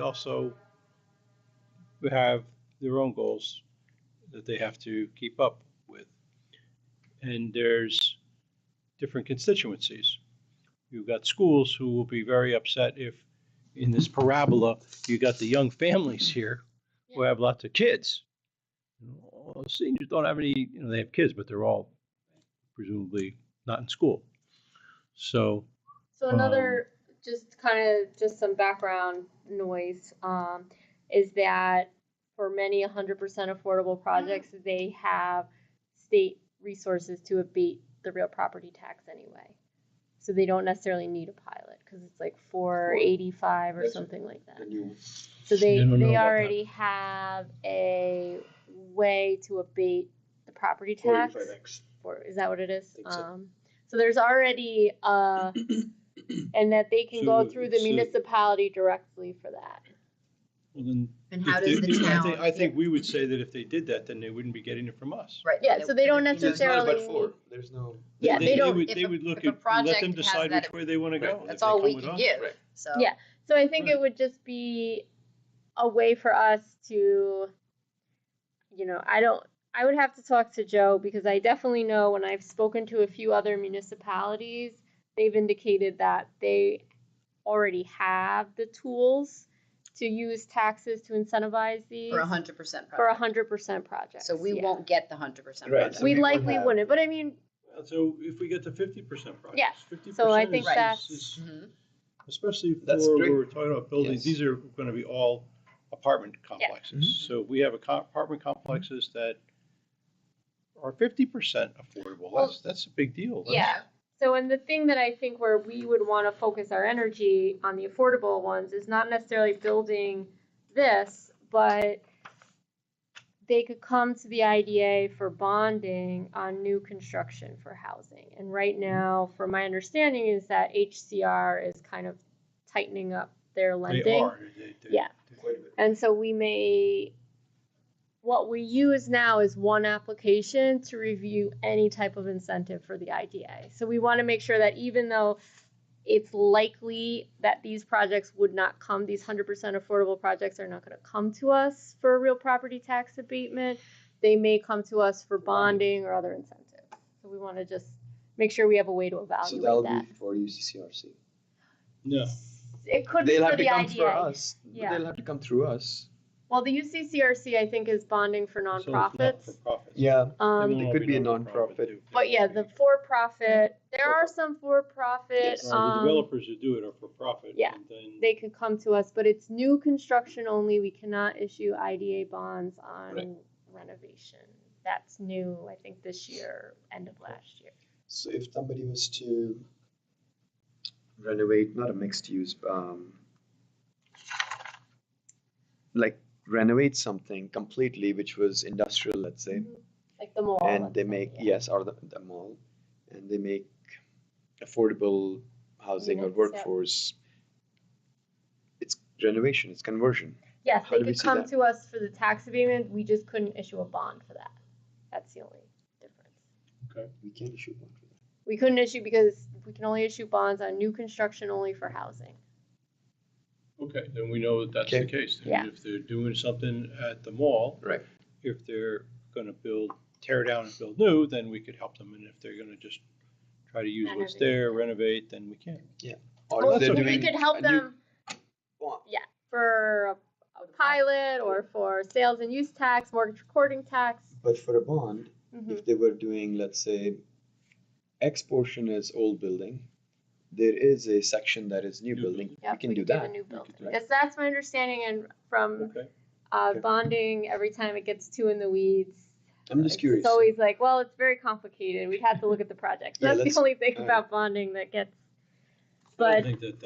also who have their own goals that they have to keep up with. And there's different constituencies. You've got schools who will be very upset if in this parabola, you got the young families here who have lots of kids. Well, seniors don't have any, they have kids, but they're all presumably not in school. So another, just some background noise, is that for many 100% affordable projects, they have state resources to abate the real property tax anyway. So they don't necessarily need a pilot because it's like $4.85 or something like that. So they already have a way to abate the property tax. 45X. Is that what it is? So. So there's already and that they can go through the municipality directly for that. Well, then, And how does the town? I think we would say that if they did that, then they wouldn't be getting it from us. Right. Yeah, so they don't necessarily. There's no. Yeah, they don't. They would look if a at, let project them has decide that- which way they want to go. That's If they all come we with can us, give. Right. So Yeah. So I think Right. it would just be a way for us to, I would have to talk to Joe because I definitely know when I've spoken to a few other municipalities, they've indicated that they already have the tools to use taxes to incentivize these for 100% for project. 100% projects. So we yeah. won't get the 100% Right, project. so We we likely have- wouldn't, but I mean, So if we get to 50% projects. Yeah. 50% So I think is- that's- is- Mhm. Especially That's for, great. we're talking about buildings, Yes. these are going to be all apartment complexes. Mhm. So we have apartment complexes that are 50% affordable. Well, That's a big deal. yeah. So, and the thing that I think where we would want to focus our energy on the affordable ones is not necessarily building this, but they could come to the IDA for bonding on new construction for housing. And right now, from my understanding, is that HCR is kind of tightening up their lending. They are. Yeah. Quite a bit. And so what we use now is one application to review any type of incentive for the IDA. So we want to make sure that even though it's likely that these projects would not come, these 100% affordable projects are not going to come to us for a real property tax abatement. They may come to us for bonding or other incentives. So we want to just make sure we have a way to So evaluate that'll that. be for UCCRC. No. It could be They'll for have to the come IDA. for us. Yeah. They'll have to come through us. Well, the UCCRC, I think, is bonding for So it's nonprofits. not-for-profits. Yeah, They won't it all could be a not-for-profit, nonprofit. too. But yeah, the for-profit, there are some for-profit, Yes. The developers who do it are for profit. yeah. And then they could come to us, but it's new construction only. We cannot issue IDA bonds on Right. renovation. That's new, I think, this year, end of last year. So if somebody was to, Renovate, not a mixed use, like renovate something completely, which was industrial, let's say, Like the mall. and let's they say, make, yeah. yes, or the mall, and they make affordable housing or Units, yeah. workforce. It's renovation, it's conversion. Yes, How they do we could see come that? to us for the tax abatement. We just couldn't issue a bond for that. That's the only difference. we can issue one for that. We couldn't issue because we can only issue bonds on new construction only for housing. Okay, then we know that that's the Okay. case. And Yeah. if they're doing something at the mall, Right. if they're gonna tear down and build new, then we could help them. And if they're gonna just try to use what's Renovate. there, renovate, then we can. Or Well, if they're we doing could help a new them bond. for a pilot or for sales and use tax, mortgage recording tax. But for a bond, Mhm. if they were doing, let's say, X portion is old building, there is a section that is new New building. building. Yep, We can we do could a that. new We building. could do that. Yes, that's my understanding, and from Okay. Okay. bonding, every time it gets too in the weeds, I'm just curious. it's always like, well, it's very complicated. We'd have to look at the project. So Yeah, that's let's- the only thing all right. about bonding that gets. I But think that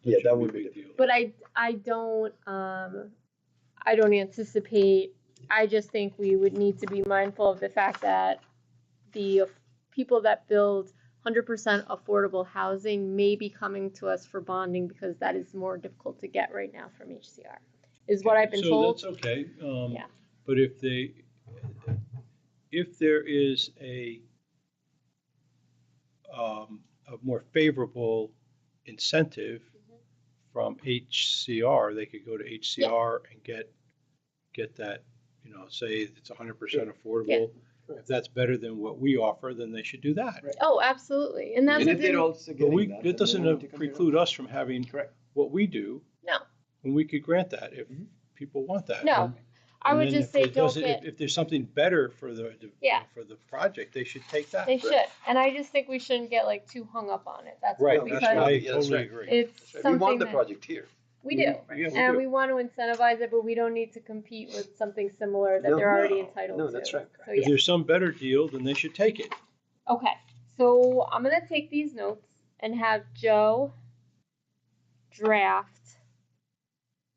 Yeah, should that be would a be big deal. but I don't anticipate. I just think we would need to be mindful of the fact that the people that build 100% affordable housing may be coming to us for bonding because that is more difficult to get right now from HCR, is what I've been told. So that's okay. Yeah. But if there is a more favorable incentive Mm-hmm. from HCR, they could go to HCR and get that, say it's 100% affordable. If that's better than what we offer, then they should do that. Right. Oh, absolutely. And that's And the if they're thing. also But getting we, that, it then they doesn't don't have to come here. preclude us from having Correct. what we do. No. And we could grant that if Mhm. people want that. No. And- I and would then just if say it don't doesn't- get. If there's something better for Yeah. for the project, they should take that. They should, and I just think we shouldn't get like too hung up on it. That's Right, all, that's because why I Yeah, that's totally right. agree. it's That's right. something We want the that project here. we do, Yeah, we and do. we want to incentivize it, but we don't need to compete with something similar that No, they're already no, entitled no, to. that's right. So If yeah. there's some better deal, then they should take it. Okay, so I'm gonna take these notes and have Joe draft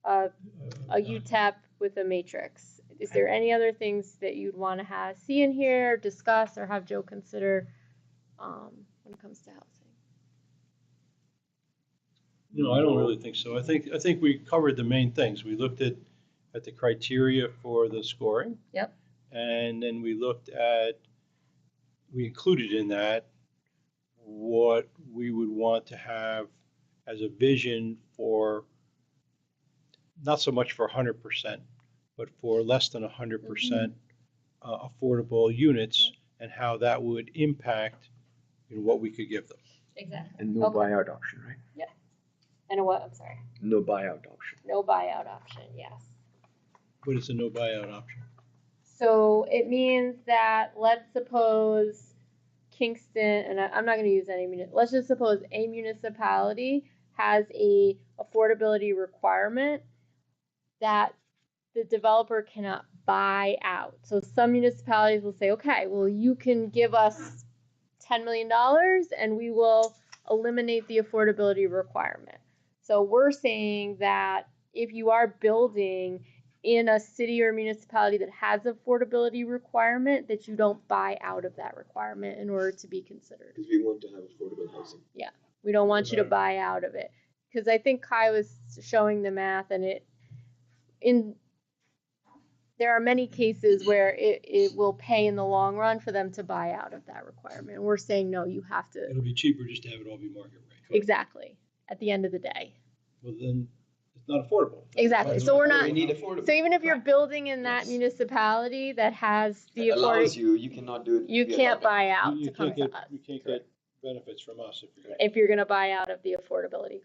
a UTEP with a matrix. Is there any other things that you'd want to see in here, discuss, or have Joe consider when it comes to housing? No, I don't really think so. I think we covered the main things. We looked at the criteria for the scoring. Yep. And then we included in that what we would want to have as a vision for, not so much for 100%, but for less than 100% affordable units, and how that would impact what we could give them. Exactly. And no Okay. buyout option, right? And a what? I'm sorry. No buyout option. No buyout option, yes. What is a no buyout option? So it means that, let's suppose Kingston, and I'm not going to use any, let's just suppose a municipality has a affordability requirement that the developer cannot buy out. So some municipalities will say, okay, well, you can give us $10 million and we will eliminate the affordability requirement. So we're saying that if you are building in a city or municipality that has affordability requirement, that you don't buy out of that requirement in order to be considered. Because we want to have affordable housing. We don't want you to buy out of it. Because I think Kai was showing the math, and there are many cases where it will pay in the long run for them to buy out of that requirement. We're saying, no, you have to. It'll be cheaper just to have it all be market rate. Exactly. At the end of the day. Well, then it's not affordable. Exactly. So we're not. We need affordable. So even if you're building in that Yes. municipality that has the It allows affordability, you cannot do it. you via can't lobbying. buy out You to come can't to get, us you can't get benefits from us if you're going to buy out of the affordability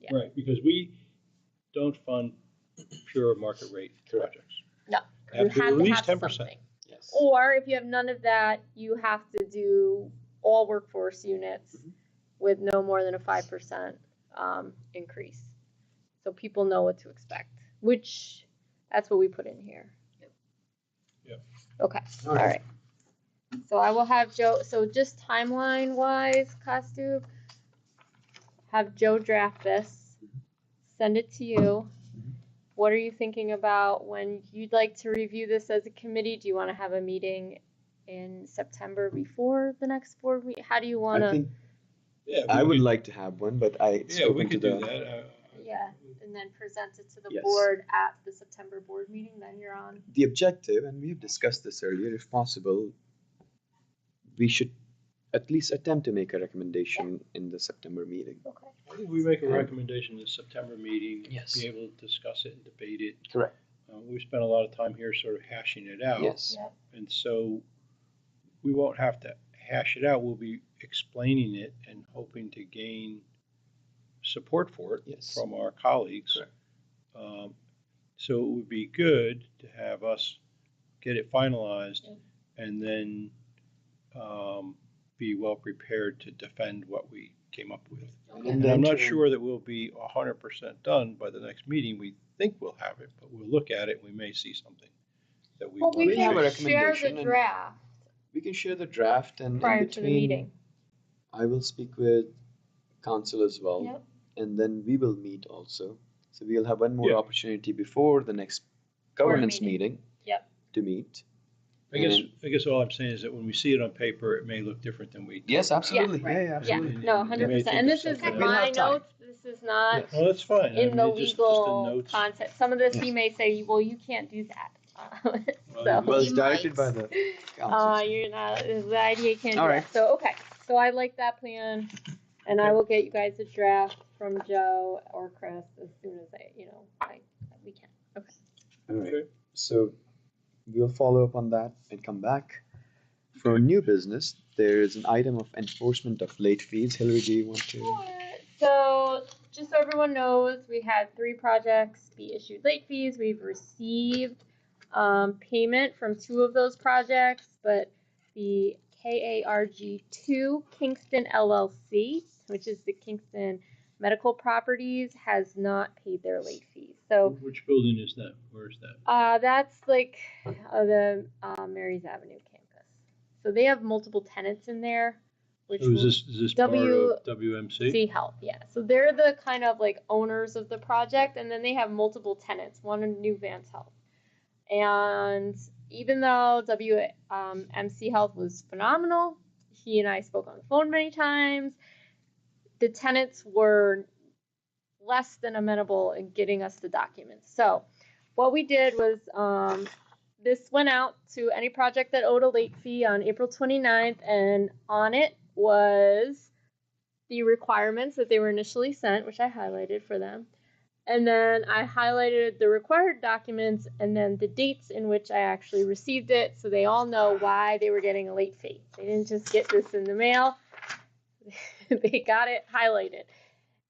yeah. Right, because we don't fund pure market rate projects. No. They You have to have at to least have 10%. something. Yes. Or if you have none of that, you have to do all workforce units with no more than a 5% increase. So people know what to expect, which that's what we put in here. Yep. Okay, all right. So I will have Joe, so just timeline wise, Costume, have Joe draft this, send it to you. What are you thinking about when you'd like to review this as a committee? Do you want to have a meeting in September before the next board meeting? How do you want I to? think Yeah, I we would could- like to have one, but I Yeah, we spoken to could do the that. Yeah, and then present it to the Yes. board at the September board meeting that you're on. the objective, and we've discussed this earlier. If possible, we should at least attempt to make a recommendation in the September meeting. Okay. I think we make a recommendation in the September meeting, Yes. be able to discuss it and debate it. Correct. We spent a lot of time here sort of hashing it out. Yes. Yep. And so we won't have to hash it out. We'll be explaining it and hoping to gain support for it Yes. from our colleagues. Correct. So it would be good to have us get it finalized Yep. and then be well prepared to defend what we came up with. Okay. And I'm not sure that we'll be 100% done by the next meeting. We think we'll have it, but we'll look at it. We may see something that we Well, want we We have a can to share recommendation the and- draft We can share the draft, and prior in to the between, meeting. I will speak with council as well, Yep. and then we will meet also. So we'll have one more Yeah. opportunity before the next governance meeting. meeting. Yep. To meet. I guess all I'm saying is that when we see it on paper, it may look different than we. Yes, absolutely. right. Yeah, Yeah, absolutely. no, And 100%. they And may this think is of something We'll my have time. notes. This is not Yes. Well, that's fine. in the just legal notes. context. Some of this he Yes. may say, well, you can't do that. Well, So. Well, it's You directed might. by the council. You're not, the IDA can't do All that. right. So, okay, so I like that plan, and I will get you guys a draft from Joe or Chris as soon as we can. Okay. All right. Okay. So we'll follow up on that and come back. For new business, there's an item of enforcement of late fees. Hillary, do you want to? Sure. So, just so everyone knows, we had 3 projects be issued late fees. We've received payment from 2 of those projects, but the KARG2 Kingston LLC, which is the Kingston Medical Properties, has not paid their late fees. So, Which building is that? Where is that? that's like the Marys Avenue campus. So they have multiple tenants in there. Which So is this part of WMC? See Health, yeah. So they're the kind of like owners of the project, and then they have multiple tenants, one in New Vance Health. And even though WMC Health was phenomenal, he and I spoke on the phone many times, the tenants were less than amenable in getting us the documents. So what we did was this went out to any project that owed a late fee on April 29th, and on it was the requirements that they were initially sent, which I highlighted for them. And then I highlighted the required documents and then the dates in which I actually received it, so they all know why they were getting a late fee. They didn't just get this in the mail. They got it highlighted.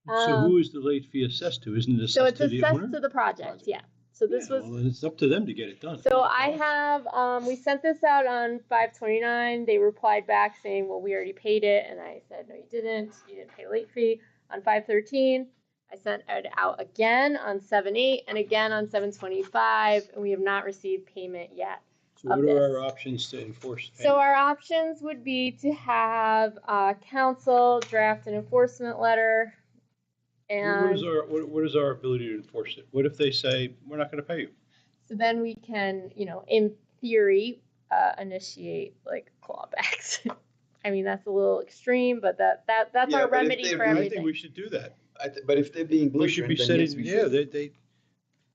So who is the late fee assessed to? Isn't it So assessed it's to the owner? assessed to the project, yeah. So this was. Well, it's up to them to get it done. So I have, we sent this out on 5/29. They replied back saying, well, we already paid it. And I said, no, you didn't. You didn't pay a late fee. On 5/13, I sent it out again on 7/8 and again on 7/25. And we have not received payment yet. So what of are this. our options to enforce payment? So our options would be to have council draft an enforcement letter. And What is our ability to enforce it? What if they say, we're not going to pay you? so then we can, in theory, initiate like clawbacks. I mean, that's a little extreme, but that's Yeah, our but if remedy they for really I everything. think we should do that. But if they're being We should belligerent, be then setting, yes, we yeah,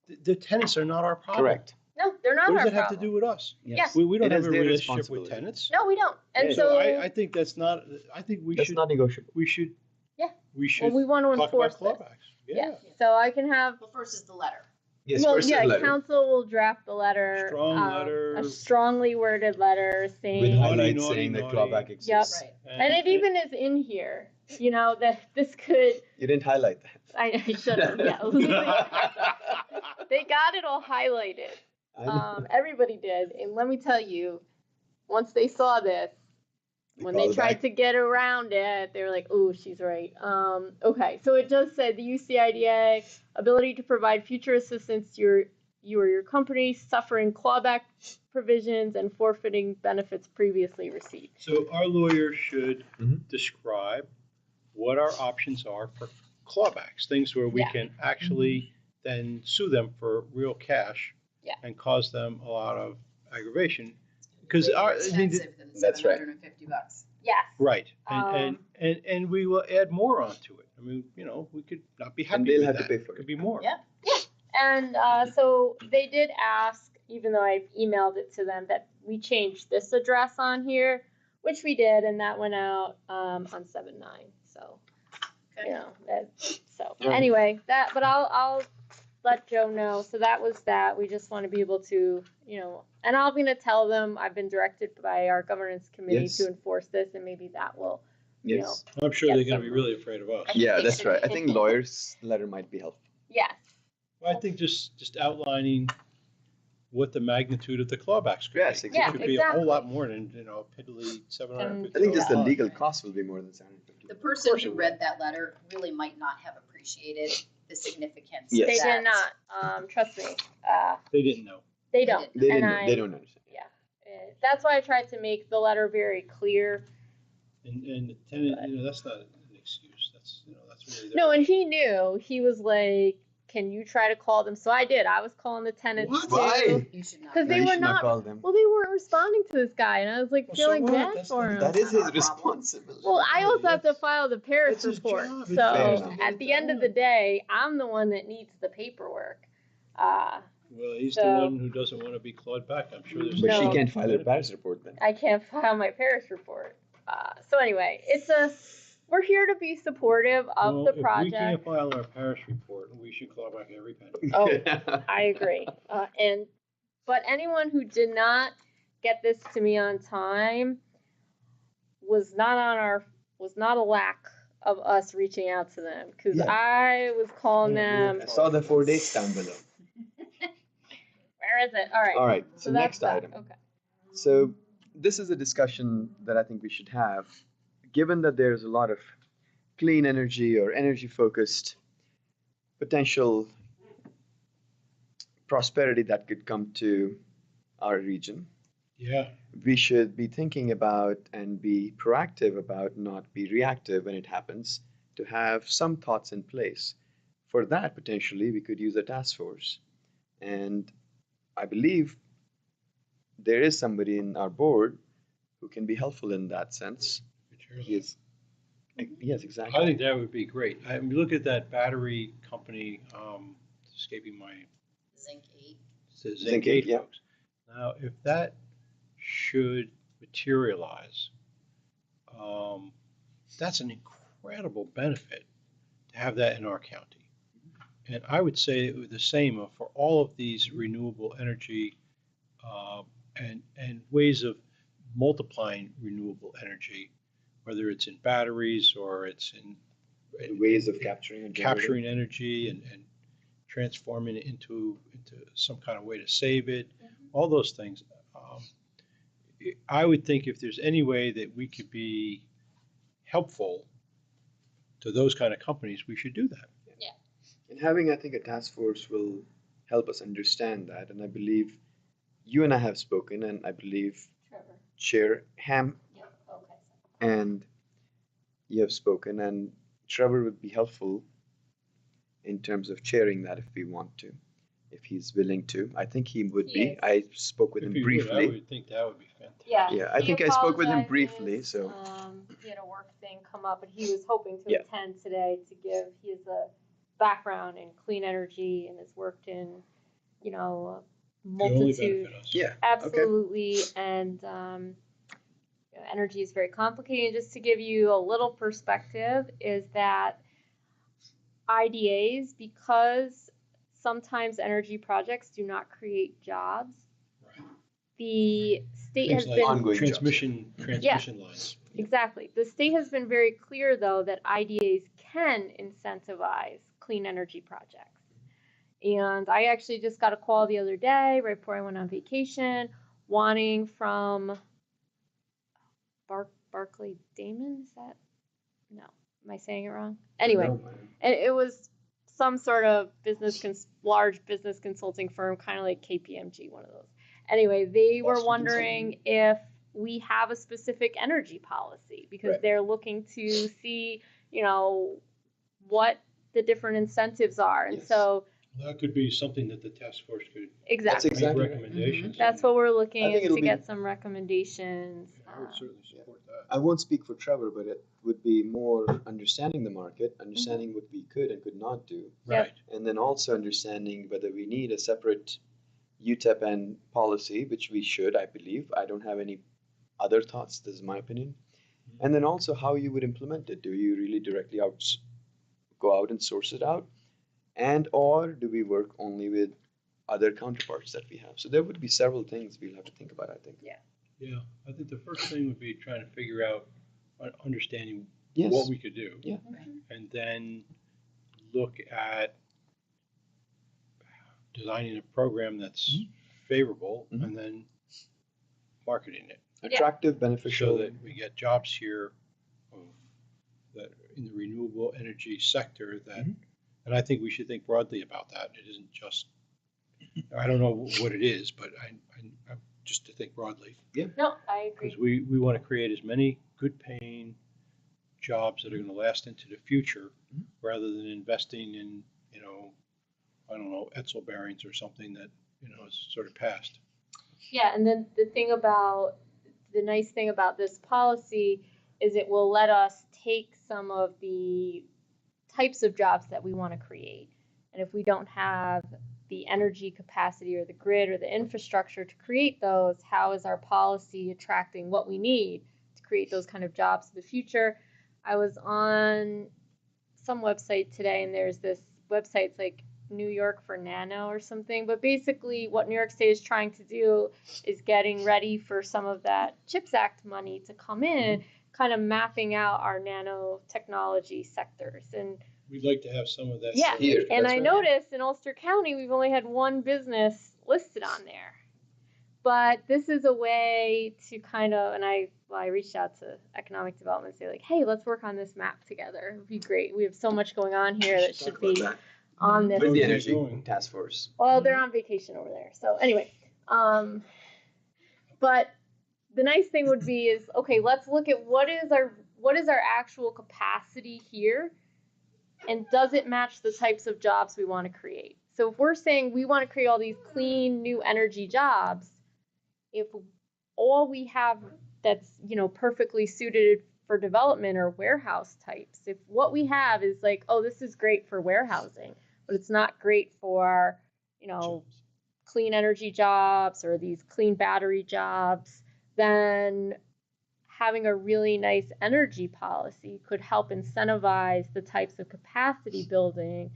should. the tenants are not our problem. Correct. No, they're not What our does it have to problem. do with us? Yes. We don't It have is a their relationship with responsibility. tenants. No, we don't. And Yeah. so, I think that's not, I think we That's should, not negotiable. we should. Yeah. We should well, we want to talk about enforce this. clawbacks. Yeah. So I can have. Well, first is the letter. Yes, Well, first yeah, letter. council will draft the letter. Strong letter. A strongly worded letter saying. With Naughty, highlights naughty, saying that naughty. clawback exists. Right. And it even is in here, that this could. You didn't highlight that. I should have. Yeah. They got it all highlighted. Everybody did, and let me tell you, once they saw this, when they called tried back. to get around it, they were like, "Oh, she's right." Okay, so it just said the UCIDA ability to provide future assistance to you or your company suffering clawback provisions and forfeiting benefits previously received. So our lawyer should Mhm. describe what our options are for clawbacks, things where we Yeah. can actually then sue them for real cash Yeah. and cause them a lot of aggravation. Because our, I mean, Expensive than That's right. $750. Yes. right, and we will add more onto it. I mean, we could not be happy And they'll with have to that. pay for Could it. be more. Yeah. And so they did ask, even though I've emailed it to them, that we change this address on here, which we did, and that went out on 7/9. So, Okay. Yeah. anyway, but I'll let Joe know. So that was that. We just want to be able to, and I'm going to tell them I've been directed by our governance committee Yes. to enforce this, and maybe that will, Yes. I'm sure Yeah, they're going to be some- really afraid of us. Yeah, that's right. I think lawyers' letter might be helpful. yes. I think just outlining what the magnitude of the clawbacks could Yes, be. exactly. Yeah, It could be a whole exactly. lot more than, piddly $750. I think just the Yeah. legal costs will be more than 750. The person who read that letter really might not have appreciated the significance. Yes. They of that. did not. Trust me. They didn't know. They don't. They and didn't. They don't understand. That's why I tried to make the letter very clear. And the tenant, that's not an excuse. That's really. No, and he knew. He was like, "Can you try to call them?" So I did. I was calling the tenants What? too. Why? You should not. 'Cause No, they you were should not not- call them. Well, they weren't responding to this guy, and I was like Well, so feeling what? bad That's for not- him. That is That's not his a problem. responsibility. Well, I also have to That's- file the Paris that's his report. job. It's fair So enough. at the end of the day, I'm the one that needs the paperwork. Well, he's the So- one who doesn't want to be clawed back. I'm sure there's. But she No. can't file her Paris report then. I can't file my Paris report. So anyway, we're here to be supportive of Well, the if we project. can't file our Paris report, we We should claw back every penny. Oh, I agree. But anyone who did not get this to me on time was not a lack of us reaching out to them, because Yeah. I was calling them. I saw the 4 dates down below. Where is it? All right. All right, so that's next that. item. Okay. So this is a discussion that I think we should have, given that there's a lot of clean energy or energy-focused potential prosperity that could come to our region. Yeah. We should be thinking about and be proactive about, not be reactive when it happens, to have some thoughts in place. For that, potentially, we could use a task force. And I believe there is somebody in our board who can be helpful in that sense. Yes, yes, I exactly. think that would be great. I mean, look at that battery company, escaping my, Zinc 8. the Zinc Zinc 8, 8 yeah. folks. Now, if that should materialize, that's an incredible benefit to have that in our county. And I would say it was the same for all of these renewable energy and ways of multiplying renewable energy, whether it's in batteries or it's in Ways of capturing and generating. capturing energy and transforming it into some kind of way to save it, all those things. I would think if there's any way that we could be helpful to those kind of companies, we should do that. And having, I think, a task force will help us understand that. And I believe you and I have spoken, and I believe Trevor. Chair Ham Yep. Okay. and you have spoken, and Trevor would be helpful in terms of chairing that if we want to, if he's willing to. I think he would He be. is. I spoke with If him you would, I briefly. would think that would be fantastic. Yeah. Yeah, I he think I spoke with him apologizes, briefly, so. he had a work thing come up, and he was hoping to Yeah. attend today to give his background in clean energy and has worked in, a Could only multitude. benefit us. Yeah. Absolutely, and energy is very complicated. Just to give you a little perspective, is that IDAs, because sometimes energy projects do not create jobs, Right. the state Things has like been ongoing jobs. transmission lines. exactly. The state has been very clear, though, that IDAs can incentivize clean energy projects. And I actually just got a call the other day, right before I went on vacation, wanting from Barclay Damon. Is that? No. Am I saying it wrong? Anyway, and it was some sort of large business consulting firm, kind of like KPMG, one of those. Anyway, they were wondering if we have a specific energy policy, because Right. they're looking to see, what the different incentives are. And Yes. so, That could be something that the task force could exactly. That's exactly make right. recommendations. That's what we're looking I think at, it'll to be- get some recommendations. I would certainly support that. I won't speak for Trevor, but it would be more understanding the market, understanding what we could and could not do, Right. and then also understanding whether we need a separate UTEP policy, which we should, I believe. I don't have any other thoughts. This is my opinion. And then also how you would implement it. Do you really directly go out and source it out? And or do we work only with other counterparts that we have? So there would be several things we'll have to think about, I think. Yeah, I think the first thing would be trying to figure out, understanding Yes. what we could do. Yeah. And then look at designing a program that's favorable Mhm. and then marketing it. Attractive, beneficial. So that we get jobs here that in the renewable energy sector that, Mhm. and I think we should think broadly about that. It isn't just, I don't know what it is, but I just to think broadly. No, I agree. Because we want to create as many good paying jobs that are going to last into the future Mhm. rather than investing in, I don't know, Etzel bearings or something that, is sort of past. Yeah, and then the nice thing about this policy is it will let us take some of the types of jobs that we want to create. And if we don't have the energy capacity or the grid or the infrastructure to create those, how is our policy attracting what we need to create those kind of jobs in the future? I was on some website today, and there's this websites like New York for Nano or something. But basically, what New York State is trying to do is getting ready for some of that CHIPS Act money to come in, kind of mapping out our nanotechnology sectors. And We'd like to have some of that. yeah, Here, and that's I right. noticed in Ulster County, we've only had one business listed on there. But this is a way to kind of, and I reached out to economic development and say like, hey, let's work on this map together. It would be great. We have so much going on here that should be on this. With the Where are energy they going? task force. Well, they're on vacation over there. So anyway, but the nice thing would be is, okay, let's look at what is our actual capacity here, and does it match the types of jobs we want to create? So if we're saying we want to create all these clean new energy jobs, if all we have that's, perfectly suited for development are warehouse types, if what we have is like, oh, this is great for warehousing, but it's not great for, clean energy jobs or these clean battery jobs, then having a really nice energy policy could help incentivize the types of capacity building,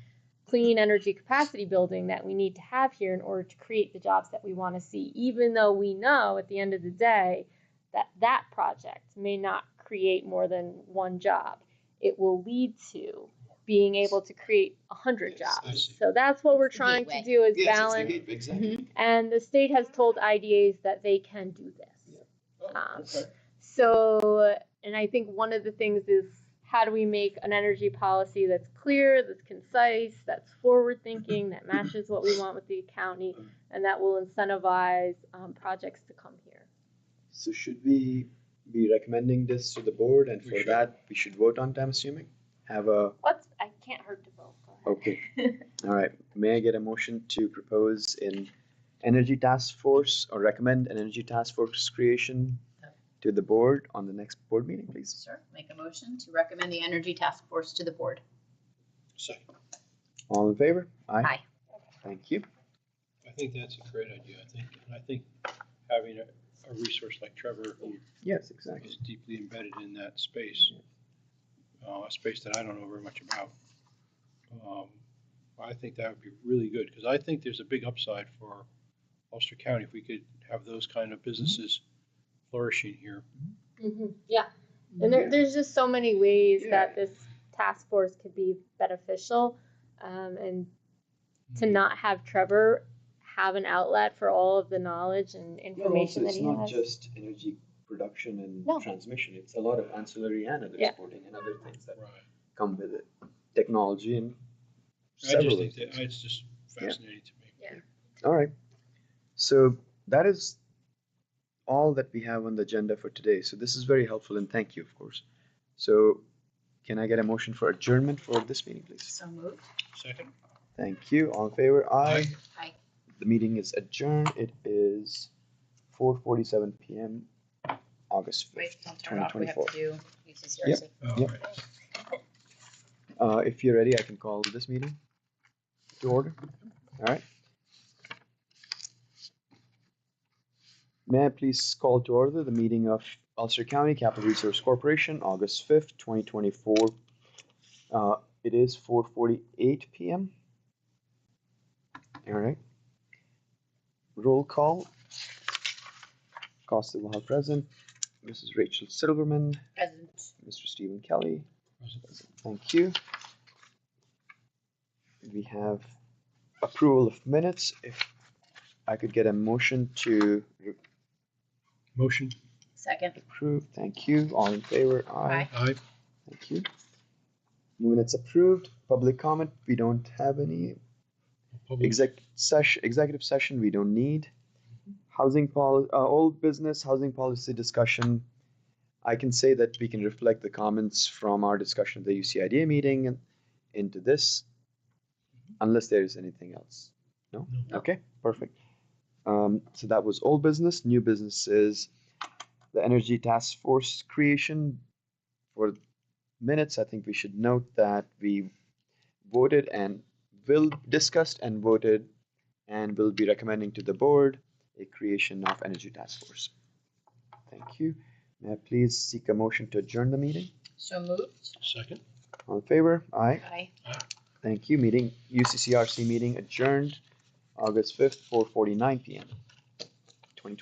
clean energy capacity building that we need to have here in order to create the jobs that we want to see, even though we know at the end of the day that that project may not create more than one job. It will lead to being able to create 100 Yes, I jobs. see. So that's what we're the trying gateway. to do is Yes, it's the balance. gateway, exactly. And the state has told IDAs that they can do this. Oh, okay. So, and I think one of the things is how do we make an energy policy that's clear, that's concise, that's forward thinking, that matches what we want with the county, and that will incentivize projects to come here. So should we be recommending this to the board, and We for should. that we should vote on, I'm assuming? I can't hurt to vote. Go ahead. Okay. All right. May I get a motion to propose an energy task force or recommend an energy task force creation to the board on the next board meeting, please? Sure, make a motion to recommend the Energy Task Force to the board. Second. All in favor? Aye. Thank you. I think that's a great idea. I think having a resource like Trevor, who Yes, exactly. is deeply embedded in that space, a space that I don't know very much about, I think that would be really good, because I think there's a big upside for Ulster County if we could have those kind of businesses flourishing here. Yeah, and there's just so many ways Yeah. that this task force could be beneficial, and to not have Trevor have an outlet for all of the knowledge and Well, information also, that it's he not has. just energy production and No. transmission. It's a lot of ancillary and other Yeah. supporting and other things that Right. come with it. Technology and I several just of think things. that it's just fascinating to me. Yeah. All right. So that is all that we have on the agenda for today. So this is very helpful, and thank you, of course. So can I get a motion for adjournment for this meeting, please? So moved. Second. Thank you. All in favor? Aye. Aye. The meeting is adjourned. It is 4:47 p.m. August Wait, 5th, don't turn it off. We have 2024. to do UCCRC. Oh, Yep. right. If you're ready, I can call this meeting to order. All right. May I please call to order the meeting of Ulster County Capital Resource Corporation, August 5th, 2024. It is 4:48 p.m. All right. Roll call. Costa Hall present. Mrs. Rachel Silverman, Present. Mr. Stephen Kelly. Present. Thank you. We have approval of minutes. If I could get a motion to Motion. Second. approve. Thank you. All in favor? Aye. Aye. Thank you. Minutes approved. Public comment. We don't have any. Public. Executive session. We don't need. Old business housing policy discussion. I can say that we can reflect the comments from our discussion at the UCIDA meeting and into this, unless there is anything else. No? No. Okay, perfect. So that was old business. New business is the Energy Task Force creation. For minutes, I think we should note that we voted and discussed and voted and will be recommending to the board a creation of Energy Task Force. Thank you. May I please seek a motion to adjourn the meeting? So moved. Second. All in favor? Aye. Aye. Thank you. UCCRC meeting adjourned August 5th, 4:49 p.m. 2020.